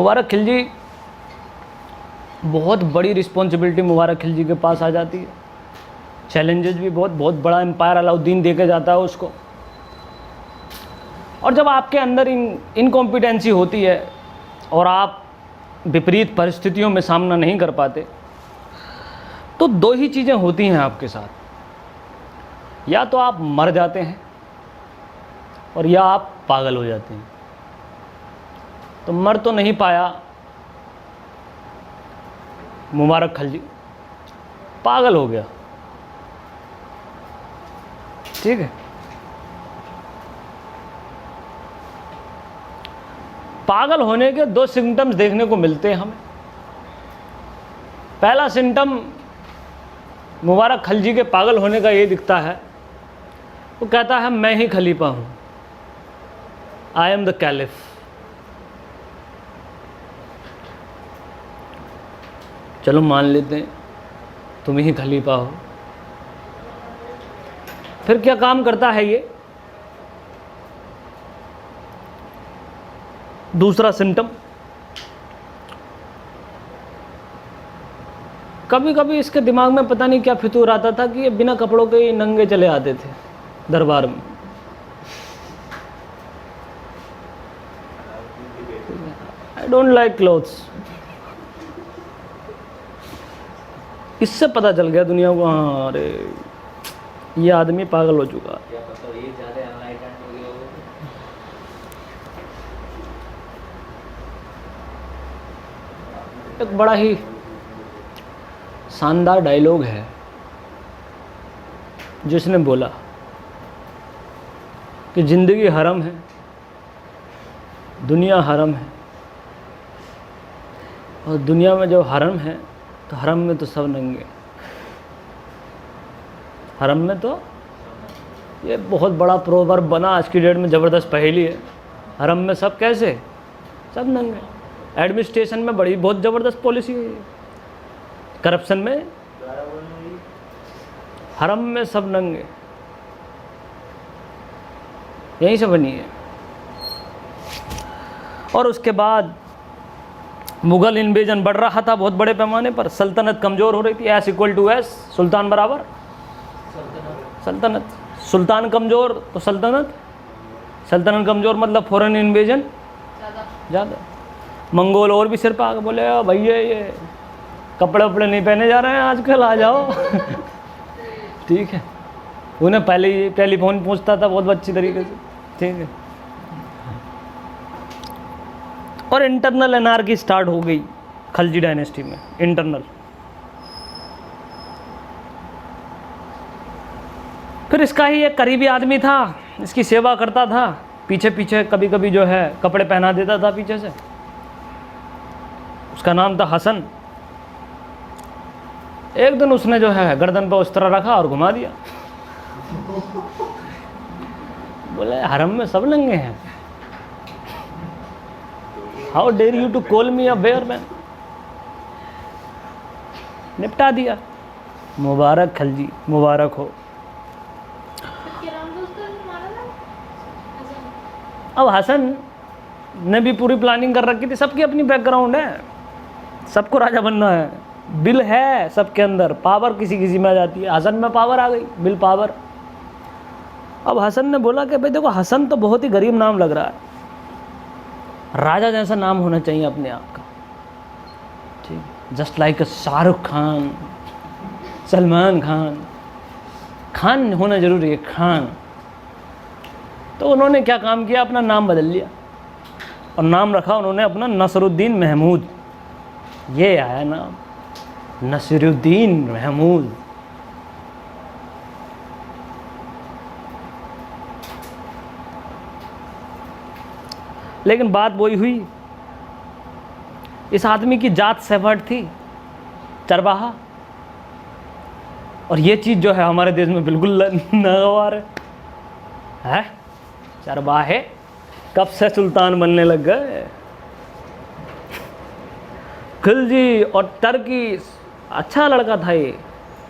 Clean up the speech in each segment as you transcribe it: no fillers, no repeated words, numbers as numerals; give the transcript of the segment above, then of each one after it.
मुबारक खिलजी, बहुत बड़ी रिस्पॉन्सिबिलिटी मुबारक खिलजी के पास आ जाती है, चैलेंजेस भी बहुत बड़ा एम्पायर अलाउद्दीन दे के जाता है उसको। और जब आपके अंदर इनकॉम्पिटेंसी होती है और आप विपरीत परिस्थितियों में सामना नहीं कर पाते, तो दो ही चीज़ें होती हैं आपके साथ, या तो आप मर जाते हैं और या आप पागल हो जाते हैं। तो मर तो नहीं पाया मुबारक खिलजी, पागल हो गया। ठीक है, पागल होने के दो सिम्टम्स देखने को मिलते हैं हमें। पहला सिम्टम मुबारक खिलजी के पागल होने का ये दिखता है, वो कहता है मैं ही खलीफा हूँ, आई एम द कैलिफ। चलो मान लेते हैं तुम ही खलीफा हो। फिर क्या काम करता है ये? दूसरा सिम्टम, कभी कभी इसके दिमाग में पता नहीं क्या फितूर आता था कि ये बिना कपड़ों के ही नंगे चले आते थे दरबार में। I don't like clothes. इससे पता चल गया दुनिया को, हाँ अरे ये आदमी पागल हो चुका। एक बड़ा ही शानदार डायलॉग है जिसने बोला कि ज़िंदगी हरम है, दुनिया हरम है, और दुनिया में जो हरम है तो हरम में तो सब नंगे। हरम में तो, ये बहुत बड़ा प्रोवर्ब बना आज की डेट में, ज़बरदस्त पहेली है। हरम में सब कैसे? सब नंगे। एडमिनिस्ट्रेशन में बड़ी बहुत ज़बरदस्त पॉलिसी है। करप्शन में, हरम में सब नंगे, यहीं से बनी है। और उसके बाद मुग़ल इन्वेजन बढ़ रहा था बहुत बड़े पैमाने पर, सल्तनत कमज़ोर हो रही थी। S = S, सुल्तान बराबर सल्तनत। सुल्तान कमज़ोर तो सल्तनत, सल्तनत कमज़ोर मतलब फॉरेन इन्वेजन ज़्यादा। मंगोल और भी सिर पर आके बोले भैया ये कपड़े वपड़े नहीं पहने जा रहे हैं आजकल, आ जाओ। ठीक है, उन्हें पहले ही टेलीफोन पूछता था बहुत अच्छी तरीके से। ठीक है, और इंटरनल एनार्की स्टार्ट हो गई खिलजी डायनेस्टी में। इंटरनल, फिर इसका ही एक करीबी आदमी था, इसकी सेवा करता था, पीछे पीछे कभी कभी जो है कपड़े पहना देता था पीछे से। उसका नाम था हसन। एक दिन उसने जो है गर्दन पर उस तरह रखा और घुमा दिया। बोले हरम में सब नंगे हैं, how dare you to call me a bare man. निपटा दिया। मुबारक खिलजी, मुबारक हो। अब हसन ने भी पूरी प्लानिंग कर रखी थी, सबकी अपनी बैकग्राउंड है, सबको राजा बनना है, बिल है सबके अंदर, पावर किसी किसी में आ जाती है। हसन में पावर आ गई, बिल पावर। अब हसन ने बोला कि भाई देखो हसन तो बहुत ही गरीब नाम लग रहा है, राजा जैसा नाम होना चाहिए अपने आप का। ठीक, जस्ट लाइक शाहरुख खान, सलमान खान, खान होना जरूरी है, खान। तो उन्होंने क्या काम किया, अपना नाम बदल लिया और नाम रखा उन्होंने अपना नसरुद्दीन महमूद। ये आया नाम, नसरुद्दीन महमूद। लेकिन बात वही हुई, इस आदमी की जात सेफर्ड थी, चरवाहा। और ये चीज़ जो है हमारे देश में बिल्कुल नागवार है। चरवाहे कब से सुल्तान बनने लग गए। खिलजी और टर्की, अच्छा लड़का था ये,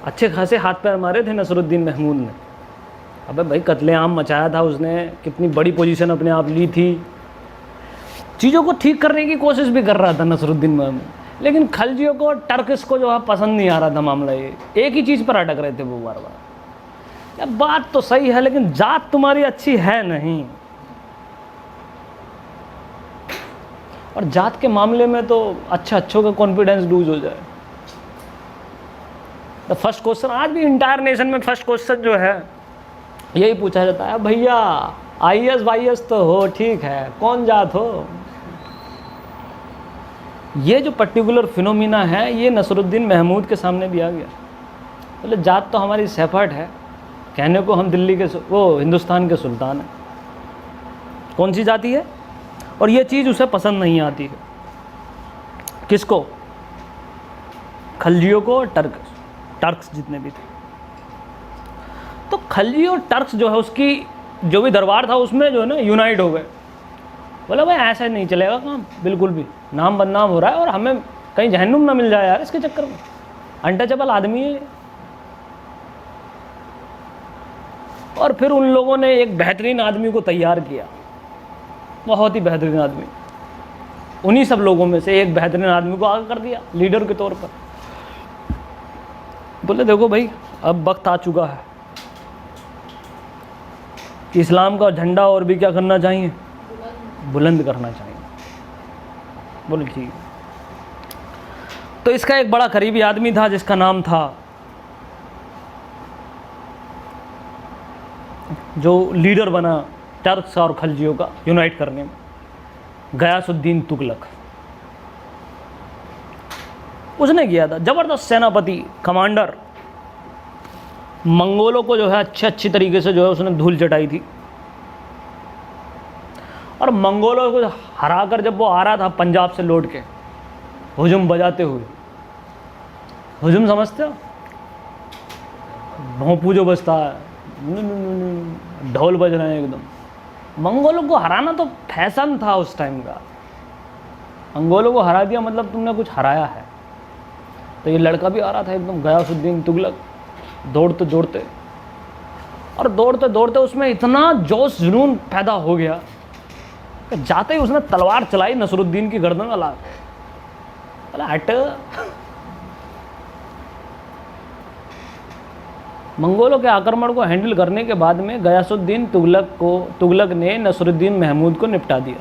अच्छे खासे हाथ पैर मारे थे नसरुद्दीन महमूद ने। अबे भाई कत्लेआम मचाया था उसने, कितनी बड़ी पोजीशन अपने आप ली थी। चीज़ों को ठीक करने की कोशिश भी कर रहा था नसरुद्दीन महमूद, लेकिन खलजियों को, टर्किस को जो है पसंद नहीं आ रहा था मामला। ये एक ही चीज़ पर अटक रहे थे वो बार बार, यार बात तो सही है लेकिन जात तुम्हारी अच्छी है नहीं। और जात के मामले में तो अच्छों का कॉन्फिडेंस लूज हो जाए। तो फर्स्ट क्वेश्चन आज भी इंटायर नेशन में फर्स्ट क्वेश्चन जो है यही पूछा जाता है, भैया IAS वाईएस तो हो, ठीक है, कौन जात हो? ये जो पर्टिकुलर फिनोमिना है ये नसरुद्दीन महमूद के सामने भी आ गया। बोले जात तो हमारी सेफर्ट है, कहने को हम दिल्ली के वो हिंदुस्तान के सुल्तान हैं, कौन सी जाति है? और ये चीज़ उसे पसंद नहीं आती है। किसको? खलजियों को, टर्क्स जितने भी थे। तो खलजी और टर्क्स जो है उसकी जो भी दरबार था उसमें जो है ना यूनाइट हो गए। बोला भाई ऐसा नहीं चलेगा काम, बिल्कुल भी नाम बदनाम हो रहा है और हमें कहीं जहन्नुम ना मिल जाए यार इसके चक्कर में, अनटचेबल आदमी है। और फिर उन लोगों ने एक बेहतरीन आदमी को तैयार किया, बहुत ही बेहतरीन आदमी, उन्हीं सब लोगों में से एक बेहतरीन आदमी को आगे कर दिया लीडर के तौर पर। बोले देखो भाई अब वक्त आ चुका है कि इस्लाम का झंडा और भी क्या करना चाहिए, बुलंद करना चाहिए। बोले ठीक। तो इसका एक बड़ा करीबी आदमी था जिसका नाम था, जो लीडर बना टर्क्स और खलजियों का यूनाइट करने में, गयासुद्दीन तुगलक। उसने किया था जबरदस्त सेनापति, कमांडर, मंगोलों को जो है अच्छी तरीके से जो है उसने धूल चटाई थी। और मंगोलों को हराकर जब वो आ रहा था पंजाब से लौट के हुजूम बजाते हुए, हुजूम समझते हो, भोंपू जो बजता है, ढोल बज रहे हैं एकदम। मंगोलों को हराना तो फैशन था उस टाइम का, मंगोलों को हरा दिया मतलब तुमने कुछ हराया है। तो ये लड़का भी आ रहा था एकदम गयासुद्दीन तुगलक, दौड़ते दौड़ते, और दौड़ते दौड़ते उसमें इतना जोश जुनून पैदा हो गया कि जाते ही उसने तलवार चलाई नसरुद्दीन की गर्दन में ला, बोला हट। मंगोलों के आक्रमण को हैंडल करने के बाद में गयासुद्दीन तुगलक ने नसरुद्दीन महमूद को निपटा दिया।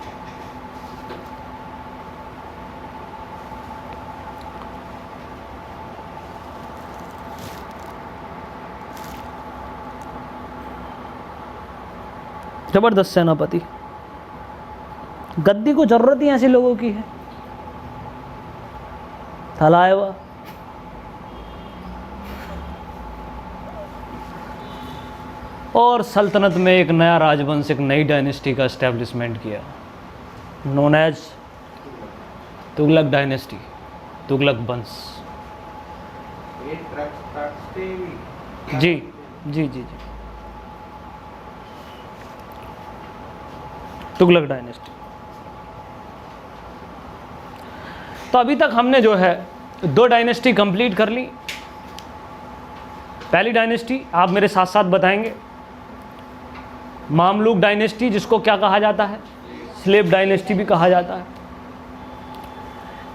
जबरदस्त सेनापति, गद्दी को जरूरत ही ऐसे लोगों की है। थलायवा और सल्तनत में एक नया राजवंश, एक नई डायनेस्टी का एस्टेब्लिशमेंट किया, known as Tughlaq dynasty, Tughlaq वंश। जी जी जी जी, तुगलक डायनेस्टी। तो अभी तक हमने जो है 2 डायनेस्टी कंप्लीट कर ली। पहली डायनेस्टी आप मेरे साथ साथ बताएंगे, मामलुक डायनेस्टी, जिसको क्या कहा जाता है, स्लेव डायनेस्टी भी कहा जाता है।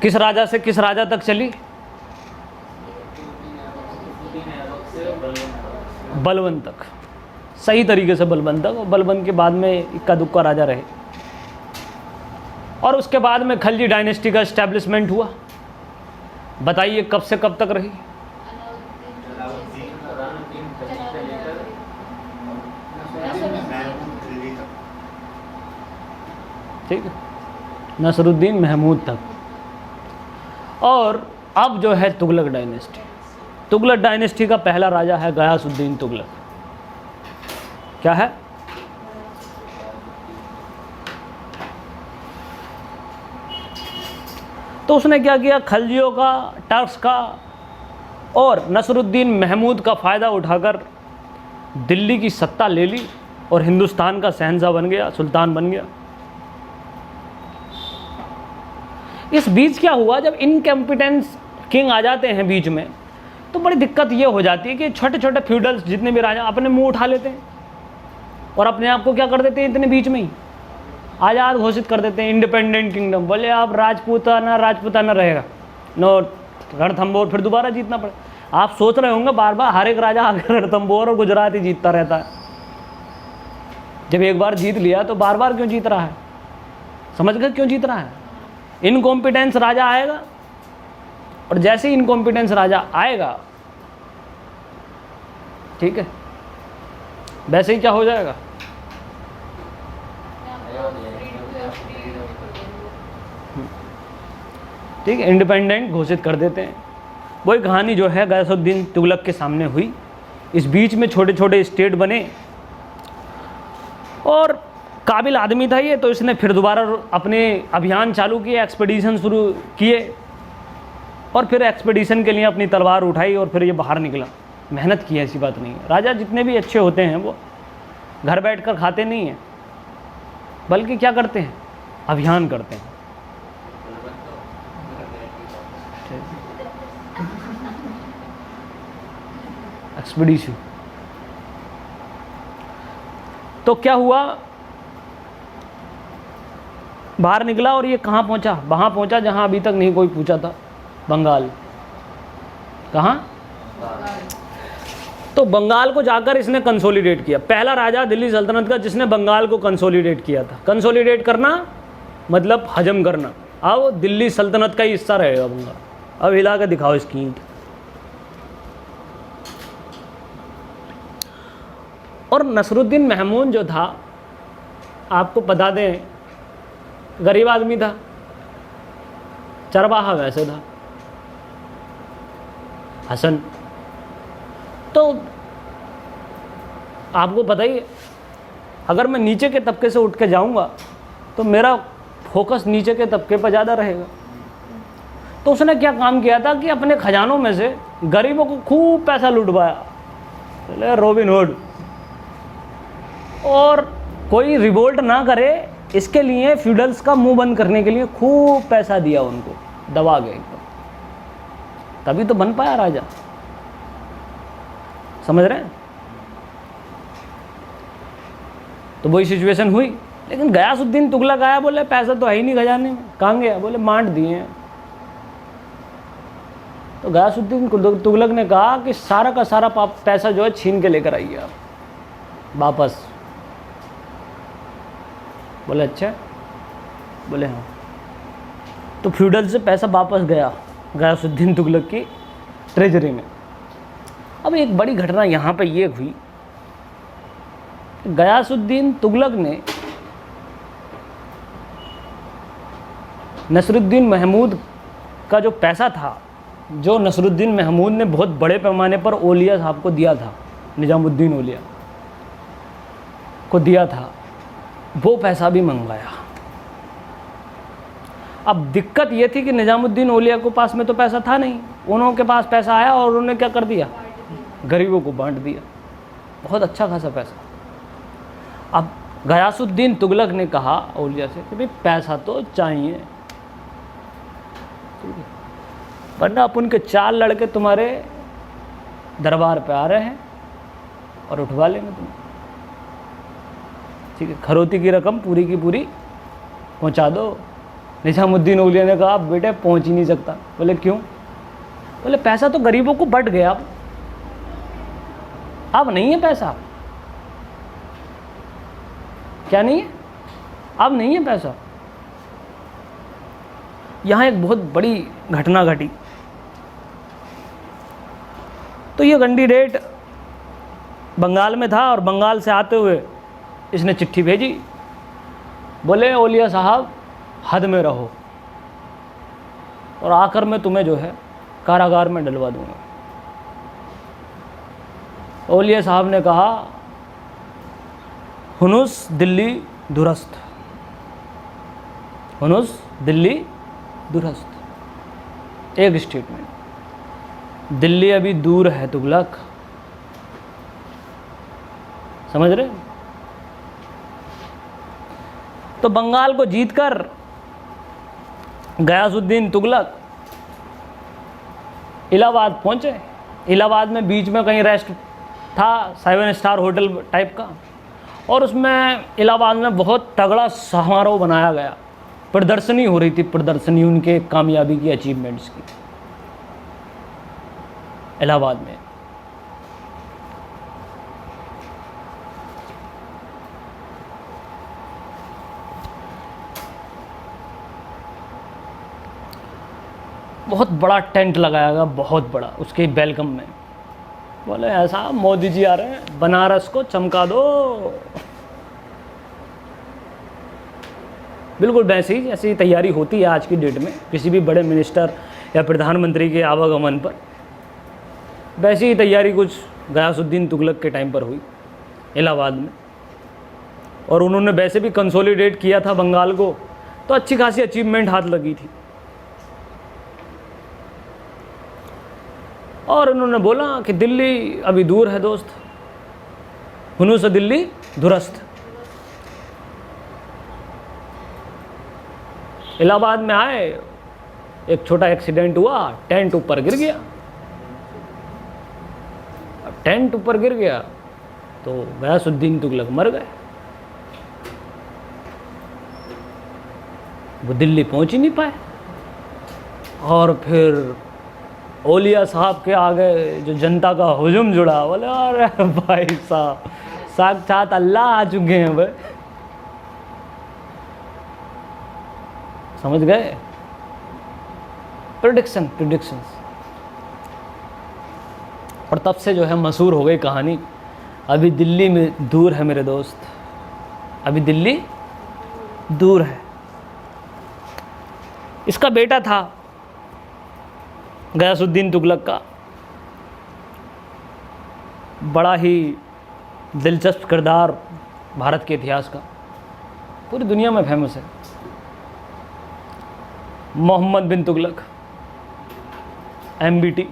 किस राजा से किस राजा तक चली? बलबन तक, सही तरीके से बलबन तक। और बलबन के बाद में इक्का दुक्का राजा रहे, और उसके बाद में खलजी डायनेस्टी का एस्टेब्लिशमेंट हुआ। बताइए कब से कब तक रही? ठीक है, नसरुद्दीन महमूद तक। और अब जो है तुगलक डायनेस्टी, तुगलक डायनेस्टी का पहला राजा है गयासुद्दीन तुगलक। क्या है? तो उसने क्या किया, खलजियों का, टर्क्स का और नसरुद्दीन महमूद का फ़ायदा उठाकर दिल्ली की सत्ता ले ली और हिंदुस्तान का शहंशाह बन गया, सुल्तान बन गया। इस बीच क्या हुआ, जब इनकम्पिटेंस किंग आ जाते हैं बीच में तो बड़ी दिक्कत ये हो जाती है कि छोटे छोटे फ्यूडल्स जितने भी राजा अपने मुंह उठा लेते हैं और अपने आप को क्या कर देते हैं इतने बीच में ही, आज़ाद घोषित कर देते हैं, इंडिपेंडेंट किंगडम। बोले अब राजपूताना रहेगा, नो रणथंबोर, फिर दोबारा जीतना पड़े। आप सोच रहे होंगे बार बार हर एक राजा आकर रणथंबोर और गुजरात ही जीतता रहता है। जब एक बार जीत लिया तो बार बार क्यों जीत रहा है? समझ गए क्यों जीत रहा है? इनकॉम्पिटेंस राजा आएगा, और जैसे ही इनकॉम्पिटेंस राजा आएगा, ठीक है, वैसे ही क्या हो जाएगा? ठीक है, इंडिपेंडेंट घोषित कर देते हैं। वही कहानी जो है गयासुद्दीन तुगलक के सामने हुई। इस बीच में छोटे छोटे स्टेट बने, और काबिल आदमी था ये, तो इसने फिर दोबारा अपने अभियान चालू किए, एक्सपीडिशन शुरू किए, और फिर एक्सपीडिशन के लिए अपनी तलवार उठाई और फिर ये बाहर निकला। मेहनत की, ऐसी बात नहीं है। राजा जितने भी अच्छे होते हैं वो घर बैठकर खाते नहीं हैं, बल्कि क्या करते हैं? अभियान करते हैं। एक्सपीडिशन। तो क्या हुआ, बाहर निकला और ये कहाँ पहुंचा? वहां पहुंचा जहां अभी तक नहीं कोई पूछा था, बंगाल। कहाँ? तो बंगाल को जाकर इसने कंसोलिडेट किया। पहला राजा दिल्ली सल्तनत का जिसने बंगाल को कंसोलिडेट किया था। कंसोलिडेट करना मतलब हजम करना। अब दिल्ली सल्तनत का ही हिस्सा रहेगा बंगाल। अब हिला के दिखाओ इसकी ईंट। और नसरुद्दीन महमूद जो था, आपको बता दें, गरीब आदमी था, चरवाहा वैसे था। हसन तो आपको पता ही है, अगर मैं नीचे के तबके से उठ के जाऊंगा तो मेरा फोकस नीचे के तबके पर ज़्यादा रहेगा। तो उसने क्या काम किया था कि अपने खजानों में से गरीबों को खूब पैसा लुटवाया, रॉबिन हुड। और कोई रिवोल्ट ना करे इसके लिए फ्यूडल्स का मुंह बंद करने के लिए खूब पैसा दिया उनको, दबा गए एकदम। तभी तो बन पाया राजा। समझ रहे हैं? तो वही सिचुएशन हुई। लेकिन गयासुद्दीन तुगलक आया, बोले पैसा तो है ही नहीं खजाने में, कहाँ गया? बोले मांट दिए हैं। तो गयासुद्दीन तुगलक ने कहा कि सारा का सारा पैसा जो है छीन के लेकर आइए आप वापस। बोले अच्छा? बोले हाँ। तो फ्यूडल से पैसा वापस गया गयासुद्दीन तुगलक की ट्रेजरी में। अब एक बड़ी घटना यहाँ पे ये हुई, गयासुद्दीन तुगलक ने नसरुद्दीन महमूद का जो पैसा था, जो नसरुद्दीन महमूद ने बहुत बड़े पैमाने पर ओलिया साहब को दिया था, निजामुद्दीन ओलिया को दिया था, वो पैसा भी मंगवाया। अब दिक्कत ये थी कि निजामुद्दीन ओलिया के पास में तो पैसा था नहीं, उन्होंने के पास पैसा आया और उन्होंने क्या कर दिया? गरीबों को बांट दिया, बहुत अच्छा खासा पैसा। अब गयासुद्दीन तुगलक ने कहा ओलिया से कि भाई पैसा तो चाहिए, वरना अपन के 4 लड़के तुम्हारे दरबार पे आ रहे हैं और उठवा लेंगे तुम। ठीक है, खरोती की रकम पूरी की पूरी पहुंचा दो। निजामुद्दीन ओलिया ने कहा बेटे पहुंच ही नहीं सकता। बोले क्यों? बोले पैसा तो गरीबों को बट गया, अब नहीं है पैसा। क्या नहीं है? अब नहीं है पैसा। यहाँ एक बहुत बड़ी घटना घटी। तो ये कैंडिडेट बंगाल में था और बंगाल से आते हुए इसने चिट्ठी भेजी, बोले ओलिया साहब हद में रहो और आकर मैं तुम्हें जो है कारागार में डलवा दूंगा। ओलिया साहब ने कहा हुनुस दिल्ली दुरस्त, हुनुस दिल्ली दुरस्त। एक स्टेटमेंट, दिल्ली अभी दूर है तुगलक। समझ रहे? तो बंगाल को जीतकर गयासुद्दीन तुगलक इलाहाबाद पहुंचे। इलाहाबाद में बीच में कहीं रेस्ट था, 7 स्टार होटल टाइप का, और उसमें इलाहाबाद में बहुत तगड़ा समारोह बनाया गया, प्रदर्शनी हो रही थी, प्रदर्शनी उनके कामयाबी की, अचीवमेंट्स की, इलाहाबाद में। बहुत बड़ा टेंट लगाया गया, बहुत बड़ा, उसके वेलकम में। बोले ऐसा मोदी जी आ रहे हैं, बनारस को चमका दो। बिल्कुल वैसे ही जैसी तैयारी होती है आज की डेट में किसी भी बड़े मिनिस्टर या प्रधानमंत्री के आवागमन पर, वैसी ही तैयारी कुछ गयासुद्दीन तुगलक के टाइम पर हुई इलाहाबाद में। और उन्होंने वैसे भी कंसोलिडेट किया था बंगाल को, तो अच्छी खासी अचीवमेंट हाथ लगी थी। और उन्होंने बोला कि दिल्ली अभी दूर है दोस्त, हुनू से दिल्ली दुरस्त। इलाहाबाद में आए, एक छोटा एक्सीडेंट हुआ, टेंट ऊपर गिर गया। अब टेंट ऊपर गिर गया तो गयासुद्दीन तुगलक मर गए, वो दिल्ली पहुंच ही नहीं पाए। और फिर ओलिया साहब के आगे जो जनता का हुजूम जुड़ा, बोले अरे भाई साहब साक्षात अल्लाह आ चुके हैं भाई, समझ गए? प्रेडिक्शंस। और तब से जो है मशहूर हो गई कहानी, अभी दिल्ली में दूर है मेरे दोस्त, अभी दिल्ली दूर है। इसका बेटा था गयासुद्दीन तुगलक का, बड़ा ही दिलचस्प किरदार भारत के इतिहास का, पूरी दुनिया में फेमस है। मोहम्मद बिन तुगलक, MBT,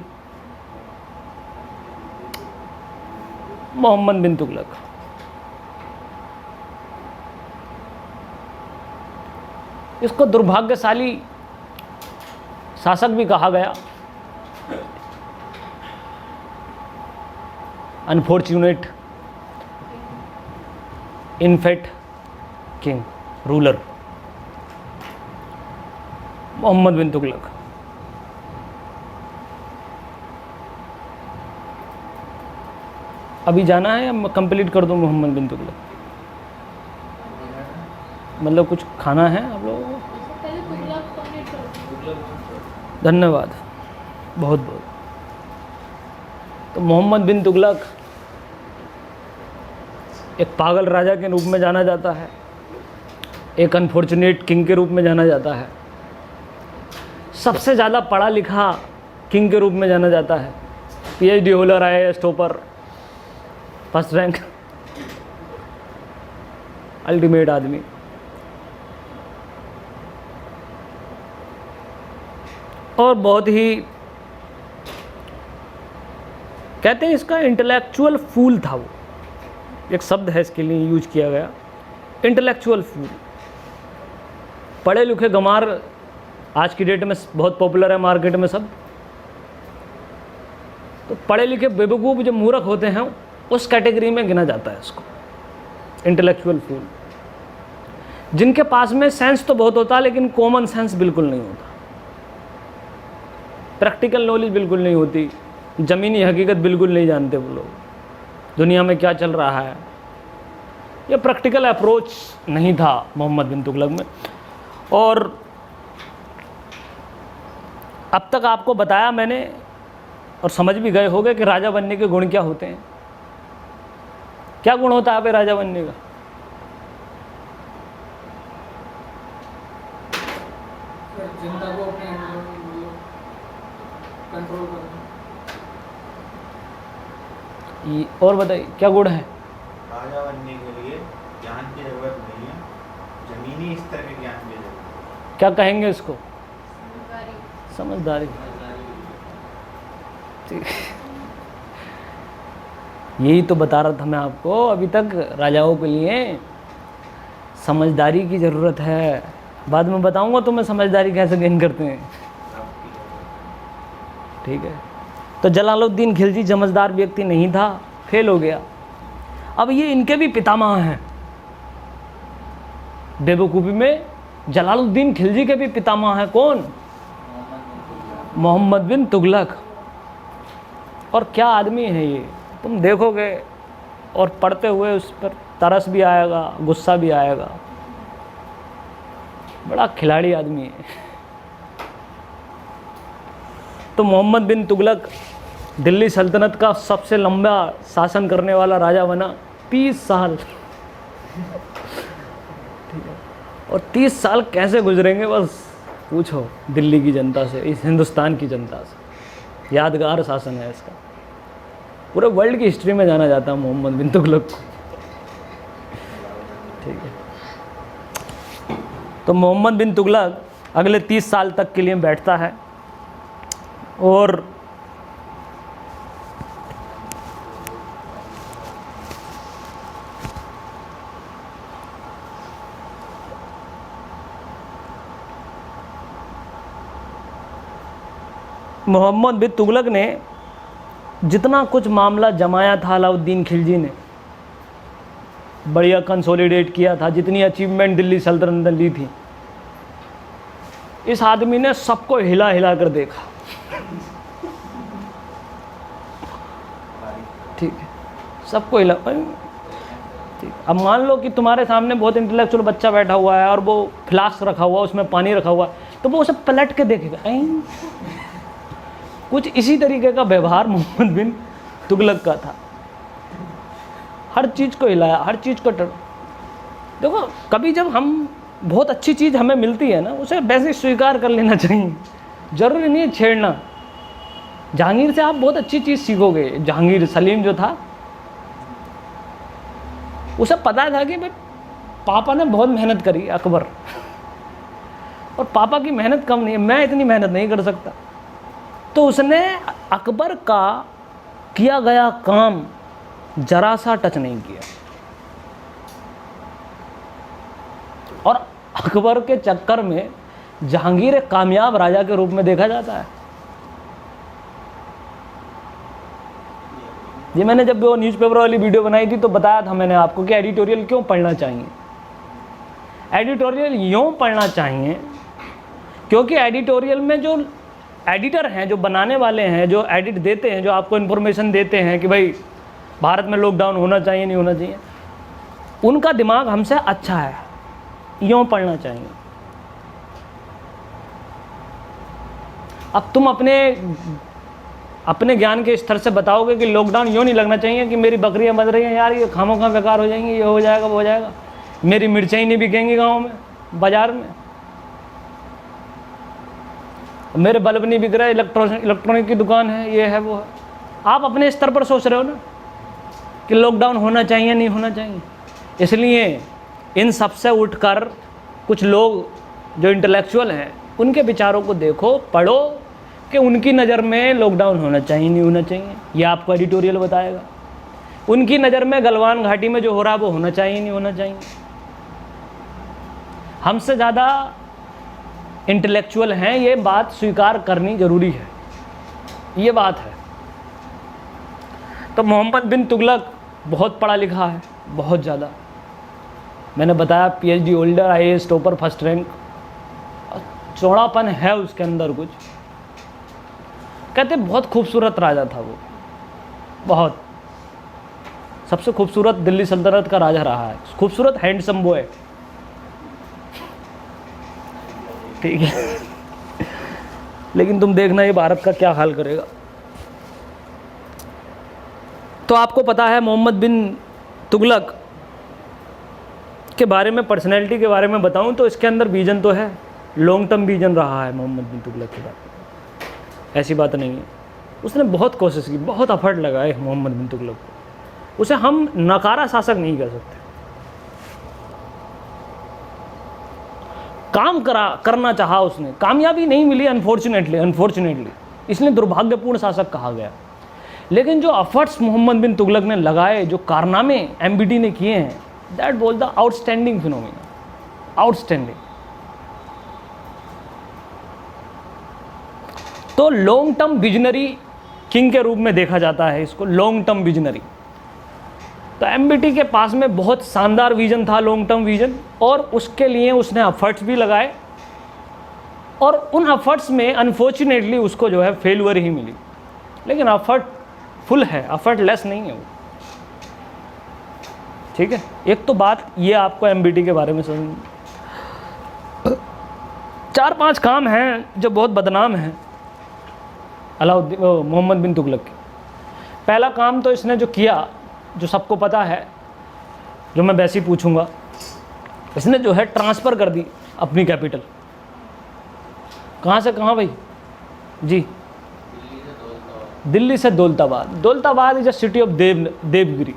मोहम्मद बिन तुगलक। इसको दुर्भाग्यशाली शासक भी कहा गया, unfortunate इनफेट king, ruler, Mohammad bin Tughlaq. अभी जाना है या कंप्लीट कर दूं मोहम्मद बिन तुगलक? मतलब कुछ खाना है आप लोगों को? धन्यवाद, बहुत बहुत। तो मोहम्मद बिन तुगलक एक पागल राजा के रूप में जाना जाता है, एक अनफॉर्चुनेट किंग के रूप में जाना जाता है, सबसे ज़्यादा पढ़ा लिखा किंग के रूप में जाना जाता है, PhD holder, IAS topper, first rank, ultimate आदमी। और बहुत ही कहते हैं इसका इंटेलेक्चुअल फूल था वो, एक शब्द है इसके लिए यूज किया गया, इंटेलेक्चुअल फूल। पढ़े लिखे गंवार आज की डेट में बहुत पॉपुलर है मार्केट में सब, तो पढ़े लिखे बेवकूफ़ जो मूर्ख होते हैं उस कैटेगरी में गिना जाता है इसको, इंटेलेक्चुअल फूल, जिनके पास में सेंस तो बहुत होता है लेकिन कॉमन सेंस बिल्कुल नहीं होता, प्रैक्टिकल नॉलेज बिल्कुल नहीं होती, ज़मीनी हकीकत बिल्कुल नहीं जानते वो लोग, दुनिया में क्या चल रहा है। ये प्रैक्टिकल अप्रोच नहीं था मोहम्मद बिन तुगलक में। और अब तक आपको बताया मैंने और समझ भी गए होंगे कि राजा बनने के गुण क्या होते हैं। क्या गुण होता है राजा बनने का? जनता को अपने कंट्रोल करना। और बताइए क्या गुण है? राजा बनने के लिए ज्ञान की जरूरत नहीं है, जमीनी स्तर के ज्ञान की जरूरत है। क्या कहेंगे इसको? समझदारी। ठीक, यही तो बता रहा था मैं आपको अभी तक, राजाओं के लिए समझदारी की ज़रूरत है। बाद में बताऊंगा तुम्हें समझदारी कैसे गेन करते हैं, ठीक है। तो जलालुद्दीन खिलजी समझदार व्यक्ति नहीं था, फेल हो गया। अब ये इनके भी पितामह हैं। बेवकूफ़ी में जलालुद्दीन खिलजी के भी पितामह हैं। कौन? मोहम्मद बिन तुगलक। और क्या आदमी है ये, तुम देखोगे और पढ़ते हुए उस पर तरस भी आएगा, गुस्सा भी आएगा। बड़ा खिलाड़ी आदमी है। तो मोहम्मद बिन तुगलक दिल्ली सल्तनत का सबसे लंबा शासन करने वाला राजा बना, 30 साल। और 30 साल कैसे गुजरेंगे बस पूछो दिल्ली की जनता से, इस हिंदुस्तान की जनता से। यादगार शासन है इसका, पूरे वर्ल्ड की हिस्ट्री में जाना जाता है मोहम्मद बिन तुगलक को। ठीक है, तो मोहम्मद बिन तुगलक अगले 30 साल तक के लिए बैठता है और मोहम्मद बिन तुगलक ने जितना कुछ मामला जमाया था अलाउद्दीन खिलजी ने, बढ़िया कंसोलिडेट किया था, जितनी अचीवमेंट दिल्ली सल्तनत ने ली थी, इस आदमी ने सबको हिला हिला कर देखा। ठीक है, सबको हिला। ठीक, अब मान लो कि तुम्हारे सामने बहुत इंटेलेक्चुअल बच्चा बैठा हुआ है और वो फ्लास्क रखा हुआ, उसमें पानी रखा हुआ है, तो वो उसे पलट के देखेगा। कुछ इसी तरीके का व्यवहार मोहम्मद बिन तुगलक का था। हर चीज़ को हिलाया, हर चीज़ को देखो, कभी जब हम बहुत अच्छी चीज़ हमें मिलती है ना, उसे वैसे स्वीकार कर लेना चाहिए, ज़रूरी नहीं है छेड़ना। जहांगीर से आप बहुत अच्छी चीज़ सीखोगे। जहांगीर सलीम जो था, उसे पता था कि भाई पापा ने बहुत मेहनत करी, अकबर, और पापा की मेहनत कम नहीं है, मैं इतनी मेहनत नहीं कर सकता। तो उसने अकबर का किया गया काम जरा सा टच नहीं किया, और अकबर के चक्कर में जहांगीर एक कामयाब राजा के रूप में देखा जाता है। ये मैंने जब वो न्यूज़पेपर वाली वीडियो बनाई थी तो बताया था मैंने आपको कि एडिटोरियल क्यों पढ़ना चाहिए। एडिटोरियल यूँ पढ़ना चाहिए क्योंकि एडिटोरियल में जो एडिटर हैं, जो बनाने वाले हैं, जो एडिट देते हैं, जो आपको इन्फॉर्मेशन देते हैं कि भाई भारत में लॉकडाउन होना चाहिए नहीं होना चाहिए, उनका दिमाग हमसे अच्छा है, यूँ पढ़ना चाहिए। अब तुम अपने ज्ञान के स्तर से बताओगे कि लॉकडाउन यूँ नहीं लगना चाहिए कि मेरी बकरियां बच रही हैं यार, ये खामोखा बेकार हो जाएंगी, ये हो जाएगा वो हो जाएगा, मेरी मिर्चाई नहीं बिकेंगी गाँव में, बाज़ार में, मेरे बल्ब नहीं बिक रहा, इलेक्ट्रॉनिक की दुकान है, ये है वो है। आप अपने स्तर पर सोच रहे हो ना कि लॉकडाउन होना चाहिए नहीं होना चाहिए। इसलिए इन सब से उठकर कुछ लोग जो इंटेलेक्चुअल हैं उनके विचारों को देखो, पढ़ो कि उनकी नज़र में लॉकडाउन होना चाहिए नहीं होना चाहिए, यह आपको एडिटोरियल बताएगा। उनकी नज़र में गलवान घाटी में जो हो रहा है वो होना चाहिए नहीं होना चाहिए। हमसे ज़्यादा इंटेलेक्चुअल हैं, ये बात स्वीकार करनी ज़रूरी है, ये बात है। तो मोहम्मद बिन तुगलक बहुत पढ़ा लिखा है, बहुत ज़्यादा। मैंने बताया PhD holder, IAS topper, first rank, चौड़ापन है उसके अंदर कुछ। कहते बहुत खूबसूरत राजा था वो, बहुत सबसे खूबसूरत दिल्ली सल्तनत का राजा रहा है, खूबसूरत हैंडसम बॉय। ठीक है लेकिन तुम देखना ये भारत का क्या हाल करेगा। तो आपको पता है मोहम्मद बिन तुगलक के बारे में, पर्सनैलिटी के बारे में बताऊं तो इसके अंदर विजन तो है, लॉन्ग टर्म विजन रहा है मोहम्मद बिन तुगलक के बारे में, ऐसी बात नहीं है। उसने बहुत कोशिश की, बहुत एफर्ट लगाए मोहम्मद बिन तुगलक को, उसे हम नकारा शासक नहीं कर सकते। काम करना चाहा उसने, कामयाबी नहीं मिली अनफॉर्चुनेटली, इसलिए दुर्भाग्यपूर्ण शासक कहा गया। लेकिन जो एफर्ट्स मोहम्मद बिन तुगलक ने लगाए, जो कारनामे MBT ने किए हैं, that was the outstanding phenomena, outstanding. तो लॉन्ग टर्म विजनरी किंग के रूप में देखा जाता है इसको, लॉन्ग टर्म विजनरी। तो MBT के पास में बहुत शानदार विजन था, लॉन्ग टर्म विजन, और उसके लिए उसने एफर्ट्स भी लगाए, और उन एफर्ट्स में अनफॉर्चुनेटली उसको जो है फेल्यूर ही मिली। लेकिन एफर्ट फुल है, एफर्ट लेस नहीं है वो, ठीक है। एक तो बात ये आपको MBT के बारे में समझ, 4-5 काम हैं जो बहुत बदनाम हैं अलाउद्दीन मोहम्मद बिन तुगलक के। पहला काम तो इसने जो किया, जो सबको पता है, जो मैं वैसे ही पूछूंगा, इसने जो है ट्रांसफ़र कर दी अपनी कैपिटल। कहाँ से कहाँ भाई जी? दिल्ली से Daulatabad. Daulatabad is a city of Devagiri.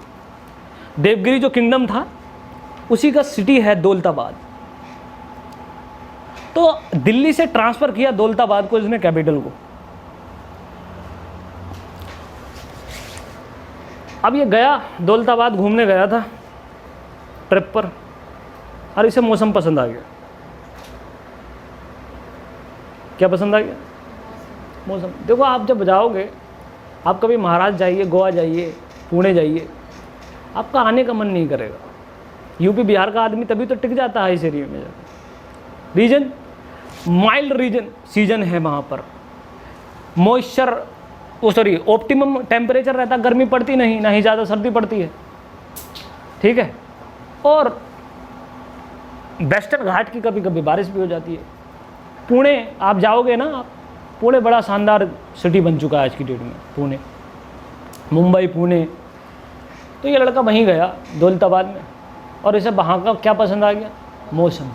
Devagiri जो किंगडम था उसी का सिटी है दौलताबाद। तो दिल्ली से ट्रांसफ़र किया दौलताबाद को इसने, कैपिटल को। अब ये गया दौलताबाद, घूमने गया था ट्रिप पर, और इसे मौसम पसंद आ गया। क्या पसंद आ गया? मौसम। देखो, आप जब जाओगे, आप कभी महाराष्ट्र जाइए, गोवा जाइए, पुणे जाइए, आपका आने का मन नहीं करेगा। यूपी बिहार का आदमी तभी तो टिक जाता है इस एरिया में जाकर। रीजन माइल्ड रीजन सीजन है वहाँ पर, मॉइस्चर ऑप्टिमम टेम्परेचर रहता, गर्मी पड़ती नहीं, ना ही ज़्यादा सर्दी पड़ती है, ठीक है। और वेस्टर्न घाट की कभी कभी बारिश भी हो जाती है। पुणे आप जाओगे ना, आप पुणे बड़ा शानदार सिटी बन चुका है आज की डेट में, पुणे, मुंबई, पुणे। तो ये लड़का वहीं गया दौलताबाद में, और इसे वहाँ का क्या पसंद आ गया? मौसम।